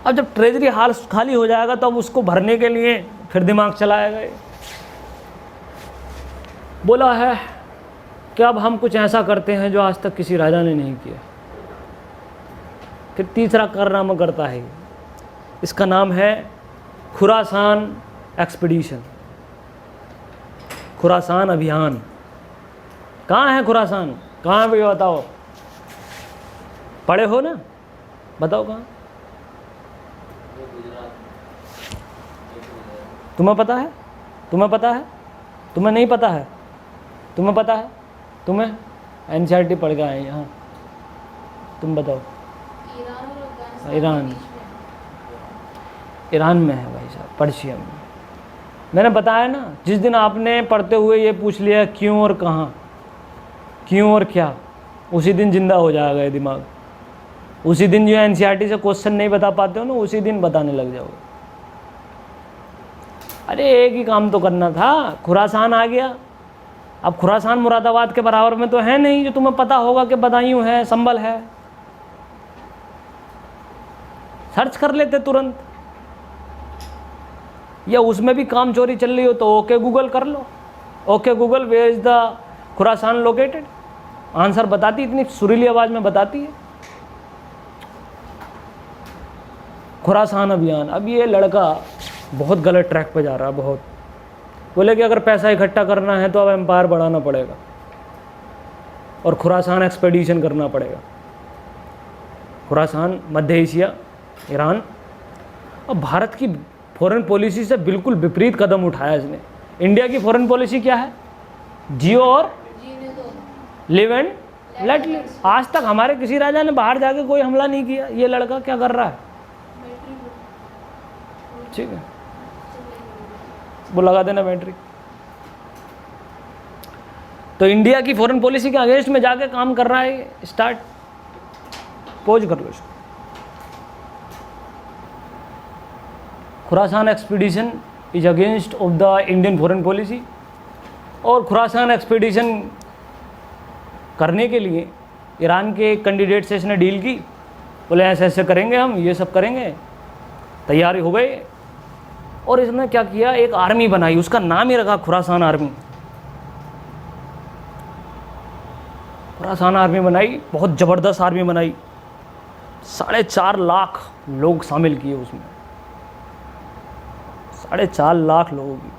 अब जब ट्रेजरी हाउस खाली हो जाएगा तो अब उसको भरने के लिए फिर दिमाग चलाएगा। बोला है कि अब हम कुछ ऐसा करते हैं जो आज तक किसी राजा ने नहीं किया। फिर तीसरा कारनामा करता है, इसका नाम है खुरासान एक्सपीडिशन, खुरासान अभियान। कहाँ है खुरासान, कहाँ पे बताओ, पढ़े हो ना, बताओ कहाँ। तुम्हें पता है, तुम्हें पता है, तुम्हें नहीं पता है, तुम्हें पता है, तुम्हें एनसीईआरटी पढ़ के आए यहाँ, तुम बताओ। ईरान, ईरान में है भाई साहब, पर्शिया में। मैंने बताया ना, जिस दिन आपने पढ़ते हुए ये पूछ लिया क्यों और कहाँ, क्यों और क्या, उसी दिन जिंदा हो जाएगा ये दिमाग। उसी दिन जो एनसीईआरटी से क्वेश्चन नहीं बता पाते हो ना, उसी दिन बताने लग जाओगे। अरे एक ही काम तो करना था, खुरासान आ गया। अब खुरासान मुरादाबाद के बराबर में तो है नहीं जो तुम्हें पता होगा कि बदायूं है, संभल है। सर्च कर लेते तुरंत, या उसमें भी काम चोरी चल रही हो तो ओके गूगल कर लो, okay Google where is the Khorasan located, answer बताती, इतनी सुरीली आवाज में बताती है। खुरासान अभियान। अब ये लड़का बहुत गलत ट्रैक पे जा रहा है, बहुत। बोले कि अगर पैसा इकट्ठा करना है तो अब एम्पायर बढ़ाना पड़ेगा और खुरासान एक्सपेडिशन करना पड़ेगा। खुरासान, मध्य एशिया, ईरान। अब भारत की फॉरेन पॉलिसी से बिल्कुल विपरीत कदम उठाया इसने। इंडिया की फॉरेन पॉलिसी क्या है, जियो और लिव एंड लेट लिव। आज तक हमारे किसी राजा ने बाहर जाके कोई हमला नहीं किया। ये लड़का क्या कर रहा है, ठीक है, वो लगा देना बैटरी। तो इंडिया की फॉरेन पॉलिसी के अगेंस्ट में जाके काम कर रहा है। स्टार्ट, पोज कर लो इसको। Khorasan expedition is against of the Indian foreign policy. और खुरासान एक्सपीडिशन करने के लिए ईरान के कैंडिडेट से इसने डील की। बोले ऐसे ऐसे करेंगे हम, ये सब करेंगे, तैयारी हो गई। और इसने क्या किया, एक आर्मी बनाई, उसका नाम ही रखा खुरासान आर्मी। खुरासान आर्मी बनाई, बहुत ज़बरदस्त आर्मी बनाई। 4.5 लाख लोग शामिल किए उसमें, 4.5 लाख लोगों की।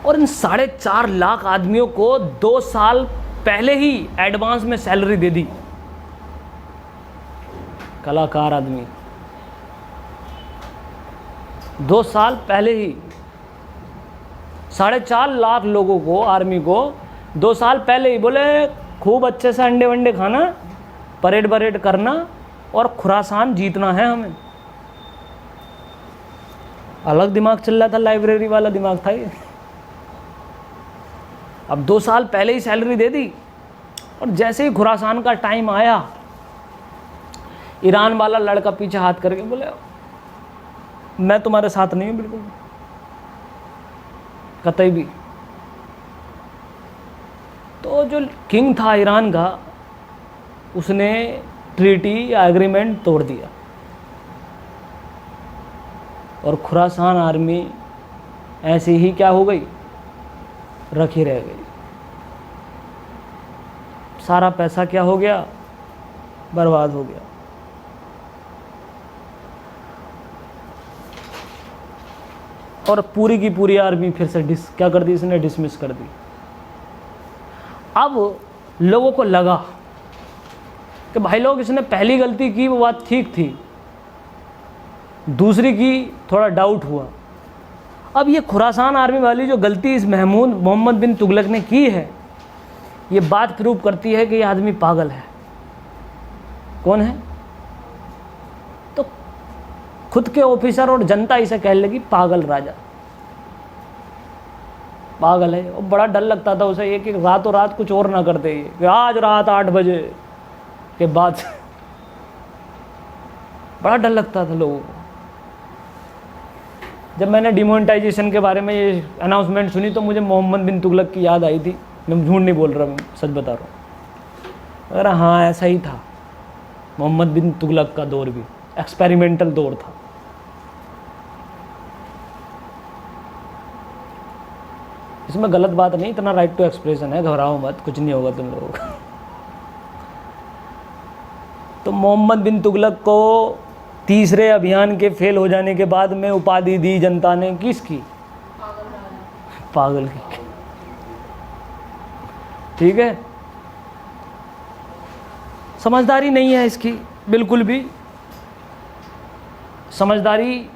और इन 4.5 लाख आदमियों को 2 साल पहले ही एडवांस में सैलरी दे दी। कलाकार आदमी, 2 साल पहले ही 4.5 लाख लोगों को, आर्मी को 2 साल पहले ही बोले खूब अच्छे से अंडे वंडे खाना, परेड बरेड करना और खुरासान जीतना है हमें। अलग दिमाग चल रहा था, लाइब्रेरी वाला दिमाग था ये। अब 2 साल पहले ही सैलरी दे दी। और जैसे ही खुरासान का टाइम आया, ईरान वाला लड़का पीछे हाथ करके बोले मैं तुम्हारे साथ नहीं हूं बिल्कुल, कतई भी। तो जो किंग था ईरान का, उसने ट्रीटी या एग्रीमेंट तोड़ दिया और खुरासान आर्मी ऐसी ही क्या हो गई, रखी रह गई। सारा पैसा क्या हो गया, बर्बाद हो गया। और पूरी की पूरी आर्मी फिर से क्या कर दी इसने, डिसमिस कर दी। अब लोगों को लगा कि भाई लोग, इसने पहली गलती की वो बात ठीक थी, दूसरी की थोड़ा डाउट हुआ, अब ये खुरासान आर्मी वाली जो गलती इस महमूद मोहम्मद बिन तुगलक ने की है, ये बात प्रूव करती है कि ये आदमी पागल है। कौन है? तो खुद के ऑफिसर और जनता इसे कहने लगी पागल राजा, पागल है। और बड़ा डर लगता था उसे ये कि रातों रात कुछ और ना करते ये, कि आज रात 8 बजे के बाद बड़ा डर लगता था लोगों को। जब मैंने डिमोनेटाइजेशन के बारे में ये अनाउंसमेंट सुनी तो मुझे मोहम्मद बिन तुगलक की याद आई थी। मैं झूठ नहीं बोल रहा, मैं सच बता रहा हूँ। अगर हाँ ऐसा ही था, मोहम्मद बिन तुगलक का दौर भी एक्सपेरिमेंटल दौर था। इसमें गलत बात नहीं, इतना राइट टू एक्सप्रेशन है, घबराओ मत, कुछ नहीं होगा तुम लोगों का। तो मोहम्मद बिन तुगलक को तीसरे अभियान के फेल हो जाने के बाद में उपाधि दी जनता ने, किसकी? पागल की। ठीक है, समझदारी नहीं है इसकी बिल्कुल भी। समझदारी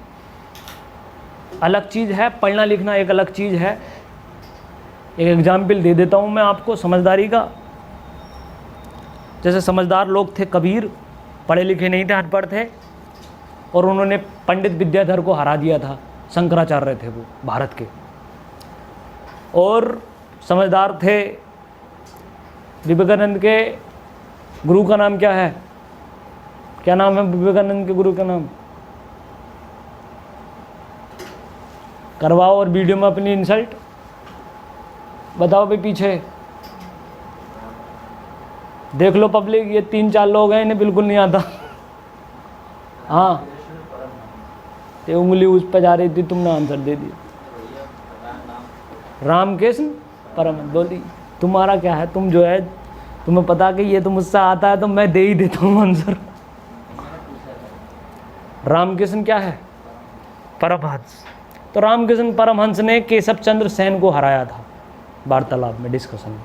अलग चीज़ है, पढ़ना लिखना एक अलग चीज़ है। एक एग्जाम्पल दे देता हूँ मैं आपको समझदारी का। जैसे समझदार लोग थे कबीर, पढ़े लिखे नहीं थे, अनपढ़ थे, और उन्होंने पंडित विद्याधर को हरा दिया था। शंकराचार्य थे वो भारत के। और समझदार थे विवेकानंद के गुरु का नाम क्या है? क्या नाम है विवेकानंद के गुरु का नाम? करवाओ और वीडियो में अपनी इंसल्ट बताओ भाई, पीछे देख लो पब्लिक, ये 3-4 लोग हैं, इन्हें बिल्कुल नहीं आता। हाँ, ते उंगली उस पर जा रही थी, तुमने आंसर दे दिया। रामकृष्ण परमहंस। बोली तुम्हारा क्या है? तुम जो है, तुम्हें पता कि ये तो मुझसे आता है तो मैं दे ही देता हूँ आंसर। रामकृष्ण क्या है? परमहंस। तो रामकृष्ण परमहंस ने केशव चंद्र सेन को हराया था वार्तालाप में, डिस्कशन में।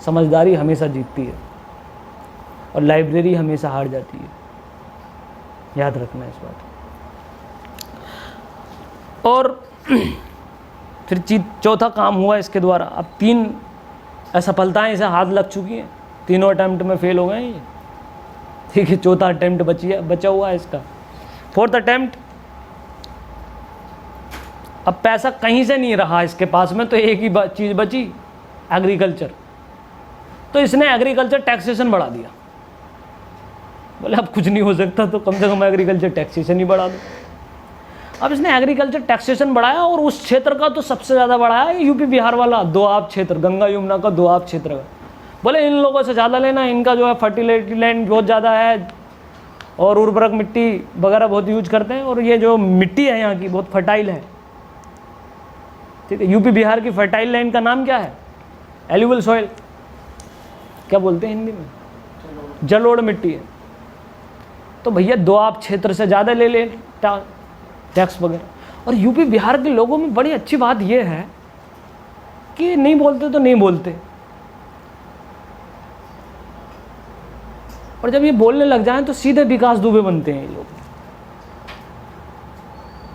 समझदारी हमेशा जीतती है और लाइब्रेरी हमेशा हार जाती है, याद रखना इस बात। और फिर चौथा काम हुआ इसके द्वारा। अब 3 असफलताएं इसे हाथ लग चुकी हैं, तीनों अटैम्प्ट में फेल हो गए हैं ये। ठीक है, चौथा अटैम्प्ट बचा हुआ है इसका, 4th अटैम्प्ट। अब पैसा कहीं से नहीं रहा इसके पास में, तो एक ही चीज़ बची, एग्रीकल्चर। तो इसने एग्रीकल्चर टैक्सेशन बढ़ा दिया। बोले अब कुछ नहीं हो सकता तो कम से कम एग्रीकल्चर टैक्सेशन ही बढ़ा दो। अब इसने एग्रीकल्चर टैक्सेशन बढ़ाया, और उस क्षेत्र का तो सबसे ज़्यादा बढ़ाया यूपी बिहार वाला दोआब क्षेत्र, गंगा यमुना का दोआब क्षेत्र का। बोले इन लोगों से ज़्यादा लेना, इनका जो है फर्टिलिटी लैंड बहुत ज़्यादा है और उर्वरक मिट्टी वगैरह बहुत यूज करते हैं, और ये जो मिट्टी है यहाँ की बहुत फर्टाइल है। ठीक है, यूपी बिहार की फर्टाइल लैंड का नाम क्या है? Alluvial soil. क्या बोलते हैं हिंदी में? जलोढ़ मिट्टी है। तो भैया दोआब क्षेत्र से ज़्यादा ले ले टैक्स वगैरह। और यूपी बिहार के लोगों में बड़ी अच्छी बात यह है कि नहीं बोलते तो नहीं बोलते, और जब ये बोलने लग जाएं तो सीधे विकास दुबे बनते हैं ये लोग।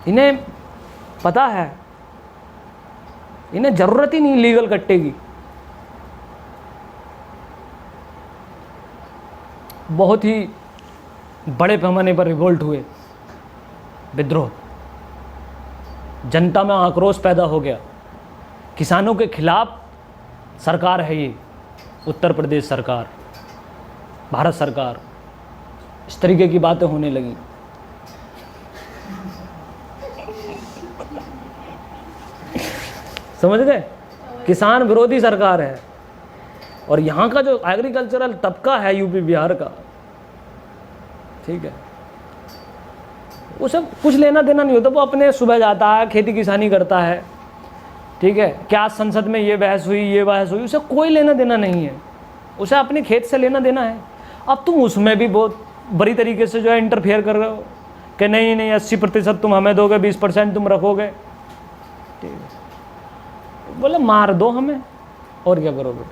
इन्हें पता है, इन्हें ज़रूरत ही नहीं लीगल कट्टे की। बहुत ही बड़े पैमाने पर रिवोल्ट हुए, विद्रोह, जनता में आक्रोश पैदा हो गया। किसानों के खिलाफ सरकार है ये, उत्तर प्रदेश सरकार, भारत सरकार, इस तरीके की बातें होने लगी। समझ गए? किसान विरोधी सरकार है। और यहाँ का जो एग्रीकल्चरल तबका है यूपी बिहार का, ठीक है, उसे कुछ लेना देना नहीं होता। वो अपने सुबह जाता है, खेती किसानी करता है, ठीक है, क्या संसद में ये बहस हुई, ये बहस हुई, उसे कोई लेना देना नहीं है। उसे अपने खेत से लेना देना है। अब तुम उसमें भी बहुत बड़ी तरीके से जो है इंटरफेयर कर रहे हो कि नहीं नहीं 80% तुम हमें दोगे, 20% तुम रखोगे, ठीक है। बोले मार दो हमें, और क्या करोगे?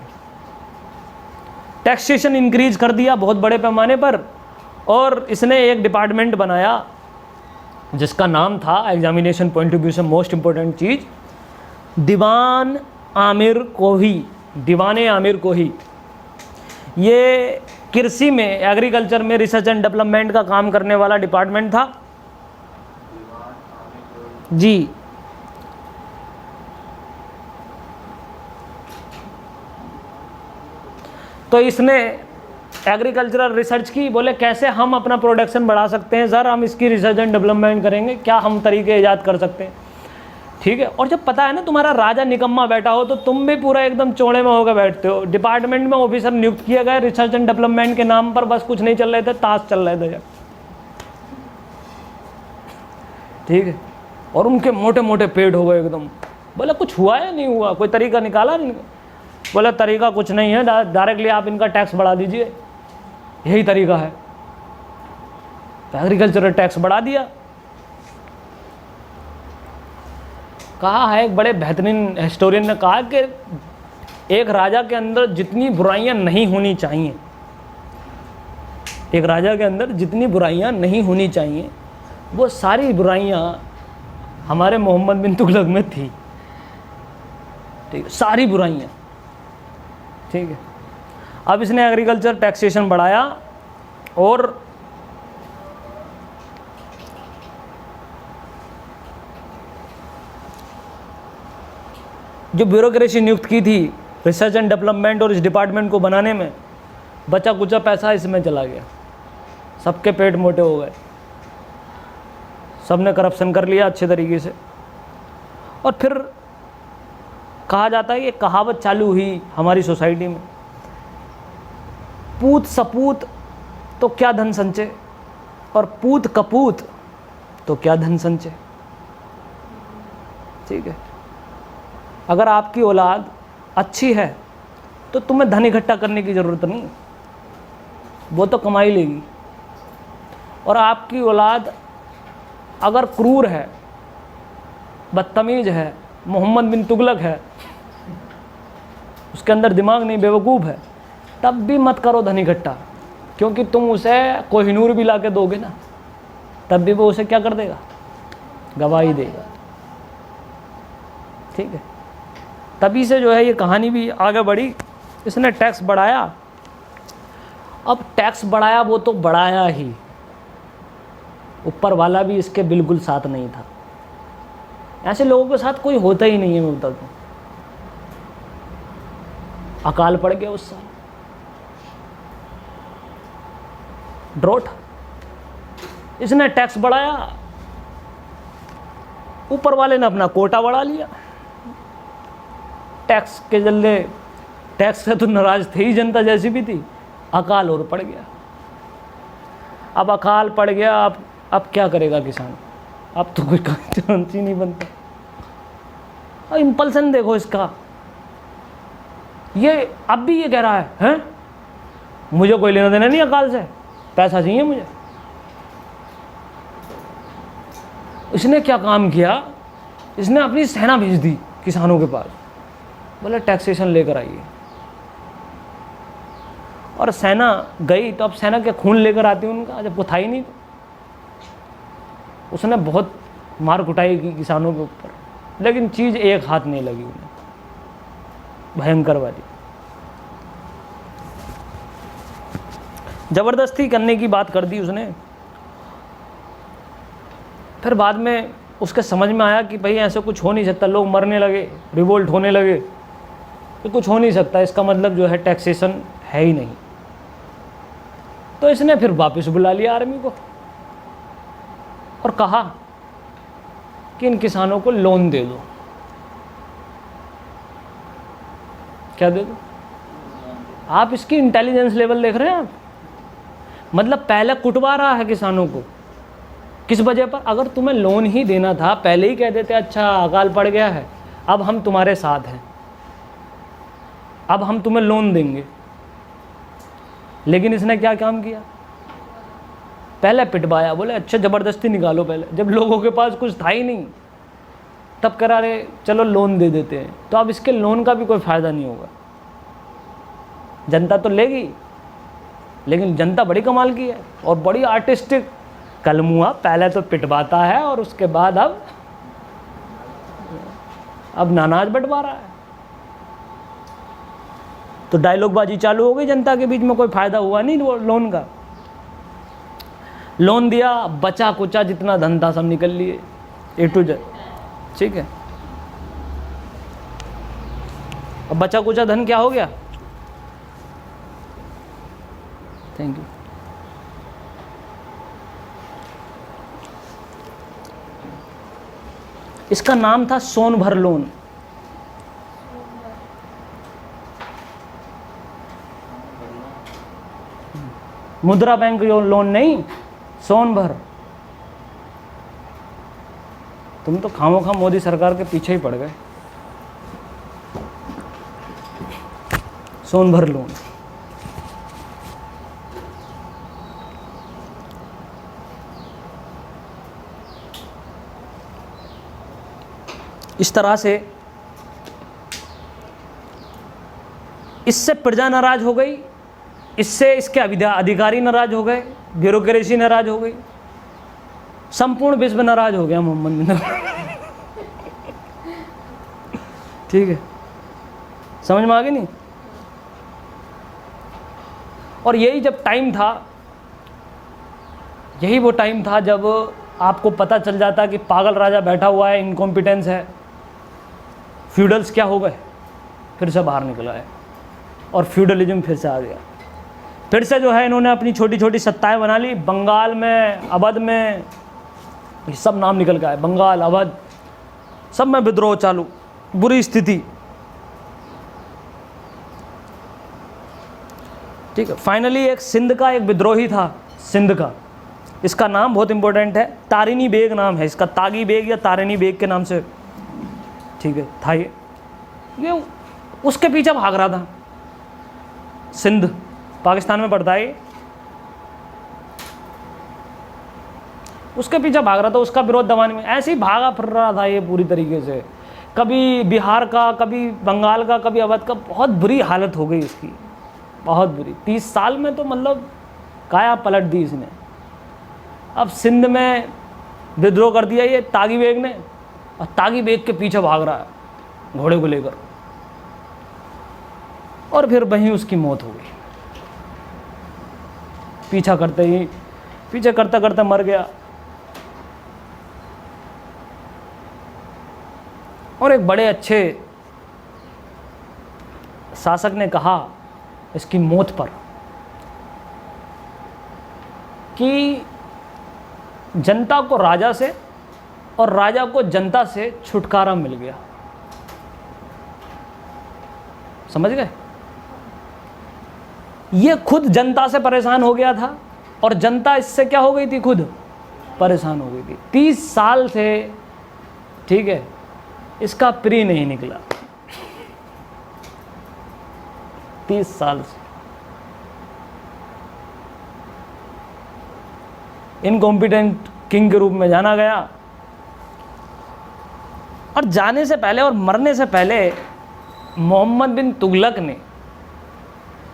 टैक्सेशन इंक्रीज कर दिया बहुत बड़े पैमाने पर। और इसने एक डिपार्टमेंट बनाया जिसका नाम था एग्जामिनेशन पॉइंट ऑफ व्यू से मोस्ट इम्पोर्टेंट चीज़, दीवान आमिर कोही। दीवान आमिर कोही ये कृषि में, एग्रीकल्चर में रिसर्च एंड डेवलपमेंट का काम करने वाला डिपार्टमेंट था जी। तो इसने एग्रीकल्चरल रिसर्च की, बोले कैसे हम अपना प्रोडक्शन बढ़ा सकते हैं सर, हम इसकी रिसर्च एंड डेवलपमेंट करेंगे, क्या हम तरीके ईजाद कर सकते हैं। ठीक है। और जब पता है ना तुम्हारा राजा निकम्मा बैठा हो तो तुम भी पूरा एकदम चौड़े में होकर बैठते हो। डिपार्टमेंट में ऑफिसर नियुक्त किया गया रिसर्च एंड डेवलपमेंट के नाम पर, बस कुछ नहीं चल रहे थे, ताश चल रहे थे। ठीक है। और उनके मोटे मोटे पेट हो गए एकदम। बोला कुछ हुआ या नहीं हुआ, कोई तरीका निकाला नहीं। बोला तरीका कुछ नहीं है, डायरेक्टली आप इनका टैक्स बढ़ा दीजिए, यही तरीका है। तो एग्रीकल्चरल टैक्स बढ़ा दिया। कहा है एक बड़े बेहतरीन हिस्टोरियन ने कहा कि एक राजा के अंदर जितनी बुराइयां नहीं होनी चाहिए, एक राजा के अंदर जितनी बुराइयां नहीं होनी चाहिए, वो सारी बुराइयां हमारे मोहम्मद बिन तुगलक में थी। ठीक है, सारी बुराइयां। ठीक है। अब इसने एग्रीकल्चर टैक्सेशन बढ़ाया और जो ब्यूरोक्रेसी नियुक्त की थी रिसर्च एंड डेवलपमेंट और इस डिपार्टमेंट को बनाने में, बचा कुचा पैसा इसमें चला गया। सबके पेट मोटे हो गए, सबने करप्शन कर लिया अच्छे तरीके से। और फिर कहा जाता है कि कहावत चालू हुई हमारी सोसाइटी में, पूत सपूत तो क्या धन संचय, और पूत कपूत तो क्या धन संचय। ठीक है। अगर आपकी औलाद अच्छी है तो तुम्हें धन इकट्ठा करने की ज़रूरत नहीं, वो तो कमाई लेगी। और आपकी औलाद अगर क्रूर है, बदतमीज है, मोहम्मद बिन तुगलक है, उसके अंदर दिमाग नहीं, बेवकूफ़ है, तब भी मत करो धन इकट्ठा, क्योंकि तुम उसे कोहिनूर भी ला के दोगे ना, तब भी वो उसे क्या कर देगा, गवाही देगा। ठीक है। तभी से जो है ये कहानी भी आगे बढ़ी। इसने टैक्स बढ़ाया। अब टैक्स बढ़ाया वो तो बढ़ाया ही, ऊपर वाला भी इसके बिल्कुल साथ नहीं था। ऐसे लोगों के साथ कोई होता ही नहीं है, मैं बताता हूँ। अकाल पड़ गया उस साल, ड्रॉट। इसने टैक्स बढ़ाया, ऊपर वाले ने अपना कोटा बढ़ा लिया। टैक्स के जल्दे, टैक्स से तो नाराज थे ही जनता जैसी भी थी, अकाल और पड़ गया। अब अकाल पड़ गया, अब क्या करेगा किसान, अब तो कोई चांस ही नहीं बनता। और इम्पल्सन देखो इसका, ये अब भी ये कह रहा है, हैं मुझे कोई लेना देना नहीं अकाल से, पैसा चाहिए मुझे। इसने क्या काम किया, इसने अपनी सेना भेज दी किसानों के पास, बोले टैक्सेशन लेकर आइए। और सेना गई तो अब सेना क्या खून लेकर आती उनका, जब वो था ही नहीं तो। उसने बहुत मार कुटाई की किसानों के ऊपर, लेकिन चीज़ एक हाथ नहीं लगी उन्हें, भयंकर वाली। ज़बरदस्ती करने की बात कर दी उसने। फिर बाद में उसके समझ में आया कि भाई ऐसे कुछ हो नहीं सकता, लोग मरने लगे, रिवोल्ट होने लगे, तो कुछ हो नहीं सकता, इसका मतलब जो है टैक्सेशन है ही नहीं। तो इसने फिर वापस बुला लिया आर्मी को और कहा कि इन किसानों को लोन दे दो। क्या दे दो? आप इसकी इंटेलिजेंस लेवल देख रहे हैं आप? मतलब पहले कुटवा रहा है किसानों को, किस वजह पर? अगर तुम्हें लोन ही देना था पहले ही कह देते अच्छा अकाल पड़ गया है, अब हम तुम्हारे साथ हैं, अब हम तुम्हें लोन देंगे। लेकिन इसने क्या काम किया, पहले पिटवाया, बोले अच्छा ज़बरदस्ती निकालो। पहले जब लोगों के पास कुछ था ही नहीं तब करा रहे चलो लोन दे देते हैं, तो अब इसके लोन का भी कोई फ़ायदा नहीं होगा। जनता तो लेगी, लेकिन जनता बड़ी कमाल की है और बड़ी आर्टिस्टिक कलमुआ पहले तो पिटवाता है और उसके बाद अब नानाज बंटवा रहा है। तो डायलॉगबाजी चालू हो गई जनता के बीच में, कोई फायदा हुआ नहीं वो लोन का। लोन दिया, बचा कुचा जितना धन था सब निकल लिए A to Z, ठीक है। अब बचा कुचा धन क्या हो गया? Thank you. इसका नाम था सोनभर लोन। मुद्रा बैंक लोन नहीं, सोनभर। तुम तो खामोखा मोदी सरकार के पीछे ही पड़ गए। सोनभर लोन। इस तरह से इससे प्रजा नाराज हो गई, इससे इसके अधिकारी नाराज हो गए, ब्यूरोक्रेसी नाराज हो गई, संपूर्ण विश्व नाराज हो गया मोहम्मद बिन ठीक है, समझ में आ गई नहीं? और यही जब टाइम था, यही वो टाइम था जब आपको पता चल जाता कि पागल राजा बैठा हुआ है, इनकॉम्पिटेंस है। फ्यूडल्स क्या हो गए, फिर से बाहर निकला है और फ्यूडलिज्म फिर से आ गया। फिर से जो है इन्होंने अपनी छोटी छोटी सत्ताएं बना ली। बंगाल में, अवध में, ये सब नाम निकल गया है, बंगाल, अवध, सब में विद्रोह चालू, बुरी स्थिति, ठीक है। फाइनली एक सिंध का एक विद्रोही था, सिंध का, इसका नाम बहुत इंपॉर्टेंट है, तारिनी बेग नाम है इसका, तागी बेग या तारिनी बेग के नाम से, ठीक है, था ये उसके पीछे भाग रहा था। सिंध पाकिस्तान में पड़ता है, उसके पीछे भाग रहा था, उसका विरोध दबाने में ऐसे ही भागा फिर रहा था ये पूरी तरीके से। कभी बिहार का, कभी बंगाल का, कभी अवध का, बहुत बुरी हालत हो गई इसकी, बहुत बुरी। 30 साल में तो मतलब काया पलट दी इसने। अब सिंध में विद्रोह कर दिया ये तागी बेग ने, और तागी बेग के पीछे भाग रहा है घोड़े को लेकर, और फिर वहीं उसकी मौत हो गई। पीछा करते ही, पीछे करते करते मर गया। और एक बड़े अच्छे शासक ने कहा इसकी मौत पर कि जनता को राजा से और राजा को जनता से छुटकारा मिल गया। समझ गए? ये खुद जनता से परेशान हो गया था और जनता इससे क्या हो गई थी, खुद परेशान हो गई थी। 30 साल से, ठीक है, इसका प्री नहीं निकला, 30 साल से इनकॉम्पिटेंट किंग के रूप में जाना गया। और जाने से पहले और मरने से पहले मोहम्मद बिन तुगलक ने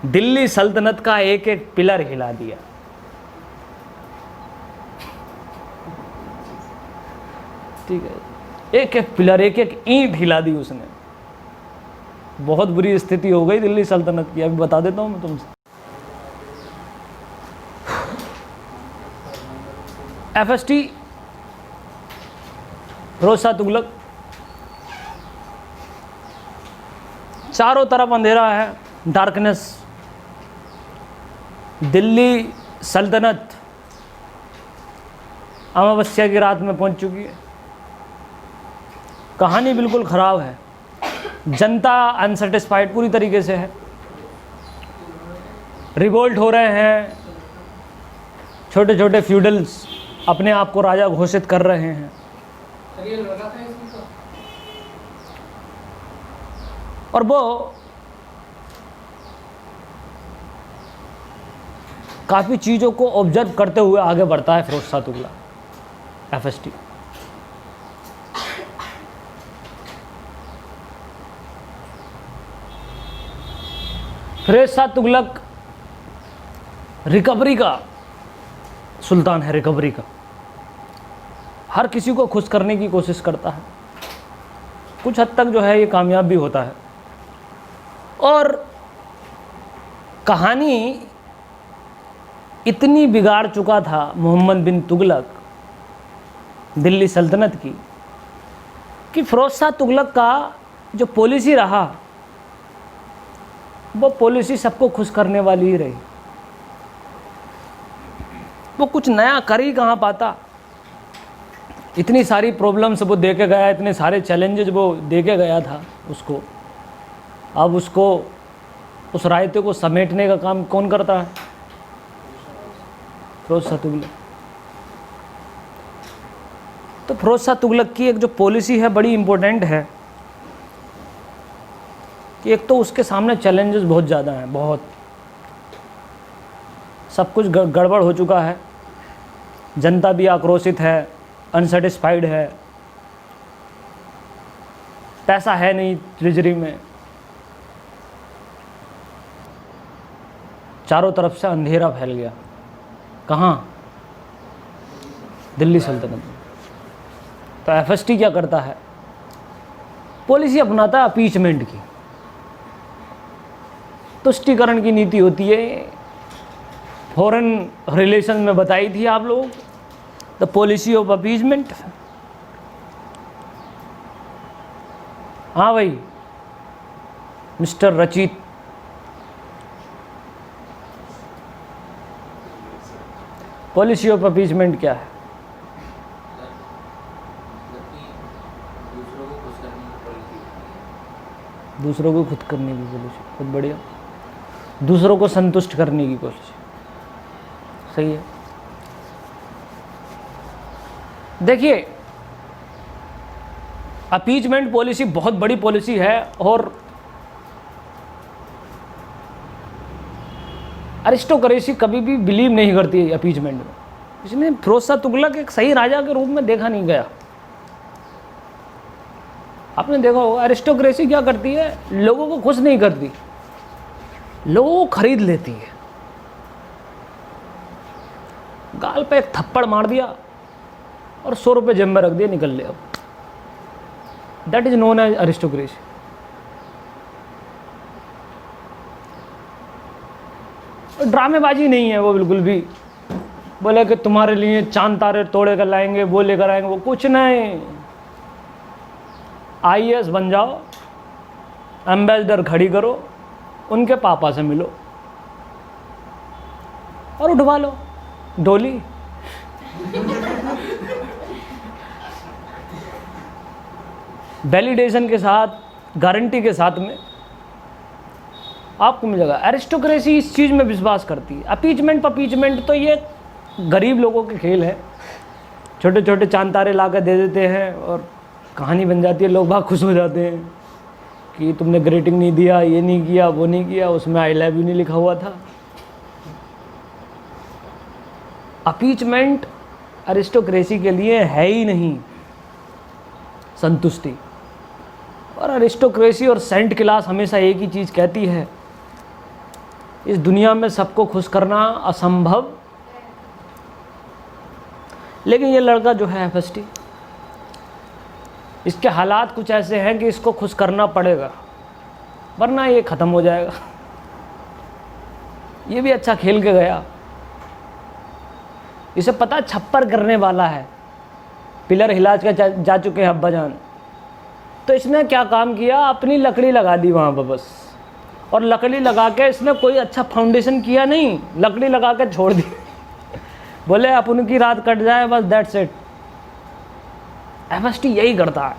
दिल्ली सल्तनत का एक एक पिलर हिला दिया। ठीक है, एक एक पिलर, एक एक ईंट हिला दी उसने। बहुत बुरी स्थिति हो गई दिल्ली सल्तनत की। अभी बता देता हूं मैं तुमसे। FST फिरोज शाह तुगलक, चारों तरफ अंधेरा है, डार्कनेस। दिल्ली सल्तनत अमावस्या की रात में पहुंच चुकी है। कहानी बिल्कुल ख़राब है, जनता अनसेटिस्फाइड पूरी तरीके से है, रिवोल्ट हो रहे हैं, छोटे छोटे फ्यूडल्स अपने आप को राजा घोषित कर रहे हैं। और वो काफ़ी चीज़ों को ऑब्जर्व करते हुए आगे बढ़ता है फिरोज शाह तुगलक, FST। फिरोज शाह तुगलक रिकवरी का सुल्तान है, रिकवरी का। हर किसी को खुश करने की कोशिश करता है, कुछ हद तक जो है ये कामयाब भी होता है। और कहानी इतनी बिगाड़ चुका था मोहम्मद बिन तुगलक दिल्ली सल्तनत की कि फिरोज शाह तुगलक का जो पॉलिसी रहा वो पॉलिसी सबको खुश करने वाली ही रही। वो कुछ नया कर ही कहाँ पाता। इतनी सारी प्रॉब्लम्स वो दे के गया, इतने सारे चैलेंजेस वो दे के गया था उसको। अब उसको उस रायते को समेटने का काम कौन करता है? फिरोज शाह तुगलक। तो फिरोज शाह तुगलक की एक जो पॉलिसी है बड़ी इम्पोर्टेंट है कि एक तो उसके सामने चैलेंजेस बहुत ज़्यादा हैं, बहुत सब कुछ गड़बड़ हो चुका है, जनता भी आक्रोशित है, अनसेटिस्फाइड है, पैसा है नहीं ट्रेजरी में, चारों तरफ से अंधेरा फैल गया। कहाँ? दिल्ली सल्तनत में। तो एफएसटी क्या करता है? पॉलिसी अपनाता है अपीचमेंट की, तुष्टिकरण की नीति होती है। फॉरेन रिलेशन में बताई थी आप लोग, द पॉलिसी ऑफ अपीजमेंट। हाँ भाई मिस्टर रचित, पॉलिसी ऑफ अपीजमेंट क्या है? दूसरों को खुद करने की पॉलिसी, बहुत बढ़िया। दूसरों को संतुष्ट करने की कोशिश, सही है। देखिए अपीजमेंट पॉलिसी बहुत बड़ी पॉलिसी है और अरिस्टोक्रेसी कभी भी बिलीव नहीं करती है अपीजमेंट में। इसलिए फिरोज शाह तुगलक एक सही राजा के रूप में देखा नहीं गया। आपने देखा होगा अरिस्टोक्रेसी क्या करती है, लोगों को खुश नहीं करती, लोगों को खरीद लेती है। गाल पे एक थप्पड़ मार दिया और 100 रुपये जेब में रख दिया, निकल ले। अब that is known as aristocracy. ड्रामेबाजी नहीं है वो बिल्कुल भी। बोले कि तुम्हारे लिए चांद तारे तोड़े कर लाएंगे, वो लेकर आएंगे, वो कुछ नहीं। आईएएस बन जाओ, एम्बेसडर खड़ी करो, उनके पापा से मिलो और उठवा लो डोली। वैलिडेशन के साथ, गारंटी के साथ में आपको मिल जाएगा। एरिस्टोक्रेसी इस चीज़ में विश्वास करती है। अपीचमेंट पपीचमेंट तो ये गरीब लोगों के खेल है। छोटे छोटे चांद तारे ला कर दे देते हैं और कहानी बन जाती है, लोग बाग खुश हो जाते हैं कि तुमने ग्रेटिंग नहीं दिया, ये नहीं किया, वो नहीं किया, उसमें आई लव यू नहीं लिखा हुआ था। अपीचमेंट अरिस्टोक्रेसी के लिए है ही नहीं संतुष्टि। और अरिस्टोक्रेसी और सेंट क्लास हमेशा एक ही चीज़ कहती है, इस दुनिया में सबको खुश करना असंभव। लेकिन ये लड़का जो है एफएसटी, इसके हालात कुछ ऐसे हैं कि इसको खुश करना पड़ेगा, वरना ये ख़त्म हो जाएगा। ये भी अच्छा खेल के गया। इसे पता छप्पर करने वाला है, पिलर हिला के जा चुके हैं अब्बा जान। तो इसने क्या काम किया, अपनी लकड़ी लगा दी वहाँ पर बस। और लकड़ी लगा के इसने कोई अच्छा फाउंडेशन किया नहीं, लकड़ी लगा के छोड़ दी। बोले अब उनकी रात कट जाए बस, दैट्स इट। एफएसटी यही करता है,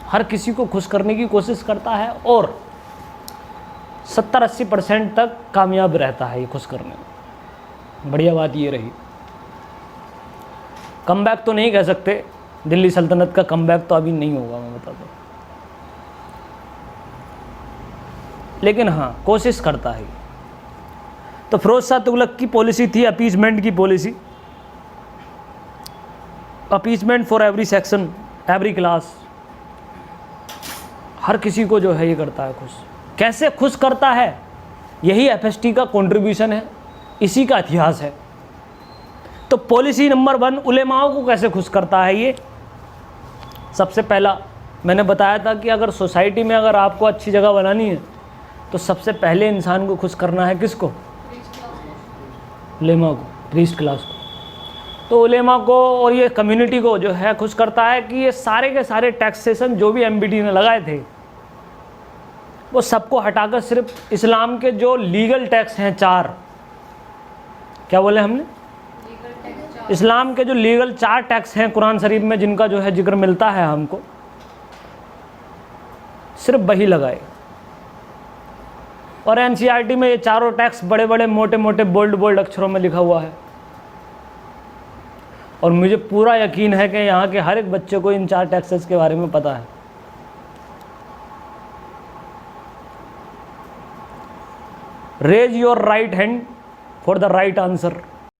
हर किसी को खुश करने की कोशिश करता है और 70-80% तक कामयाब रहता है ये खुश करने में। बढ़िया बात ये रही। कमबैक तो नहीं कह सकते, दिल्ली सल्तनत का कमबैक तो अभी नहीं होगा, मैं बता दूं, लेकिन हाँ कोशिश करता है। तो फिरोज शाह तुगलक की पॉलिसी थी अपीचमेंट की policy, appeasement for every section, every class. हर किसी को जो है ये करता है खुश। कैसे खुश करता है, यही एफएसटी का कंट्रीब्यूशन है, इसी का इतिहास है। तो पॉलिसी नंबर 1 उलेमाओं को कैसे खुश करता है ये? सबसे पहला मैंने बताया था कि अगर सोसाइटी में अगर आपको अच्छी जगह बनानी है तो सबसे पहले इंसान को खुश करना है किसको? उलेमा को, प्रीस्ट क्लास को। तो उलेमा को और ये कम्युनिटी को जो है खुश करता है कि ये सारे के सारे टैक्सेशन जो भी एमबीडी ने लगाए थे वो सबको हटाकर सिर्फ इस्लाम के जो लीगल टैक्स हैं 4, क्या बोले हमने? इस्लाम के जो लीगल 4 टैक्स हैं कुरान शरीफ में जिनका जो है जिक्र मिलता है हमको, सिर्फ वही लगाए। और एनसीईआरटी में ये चारों टैक्स बड़े बड़े मोटे मोटे बोल्ड अक्षरों में लिखा हुआ है। और मुझे पूरा यकीन है कि यहाँ के हर एक बच्चे को इन 4 टैक्सेस के बारे में पता है। Raise your right hand for the right answer.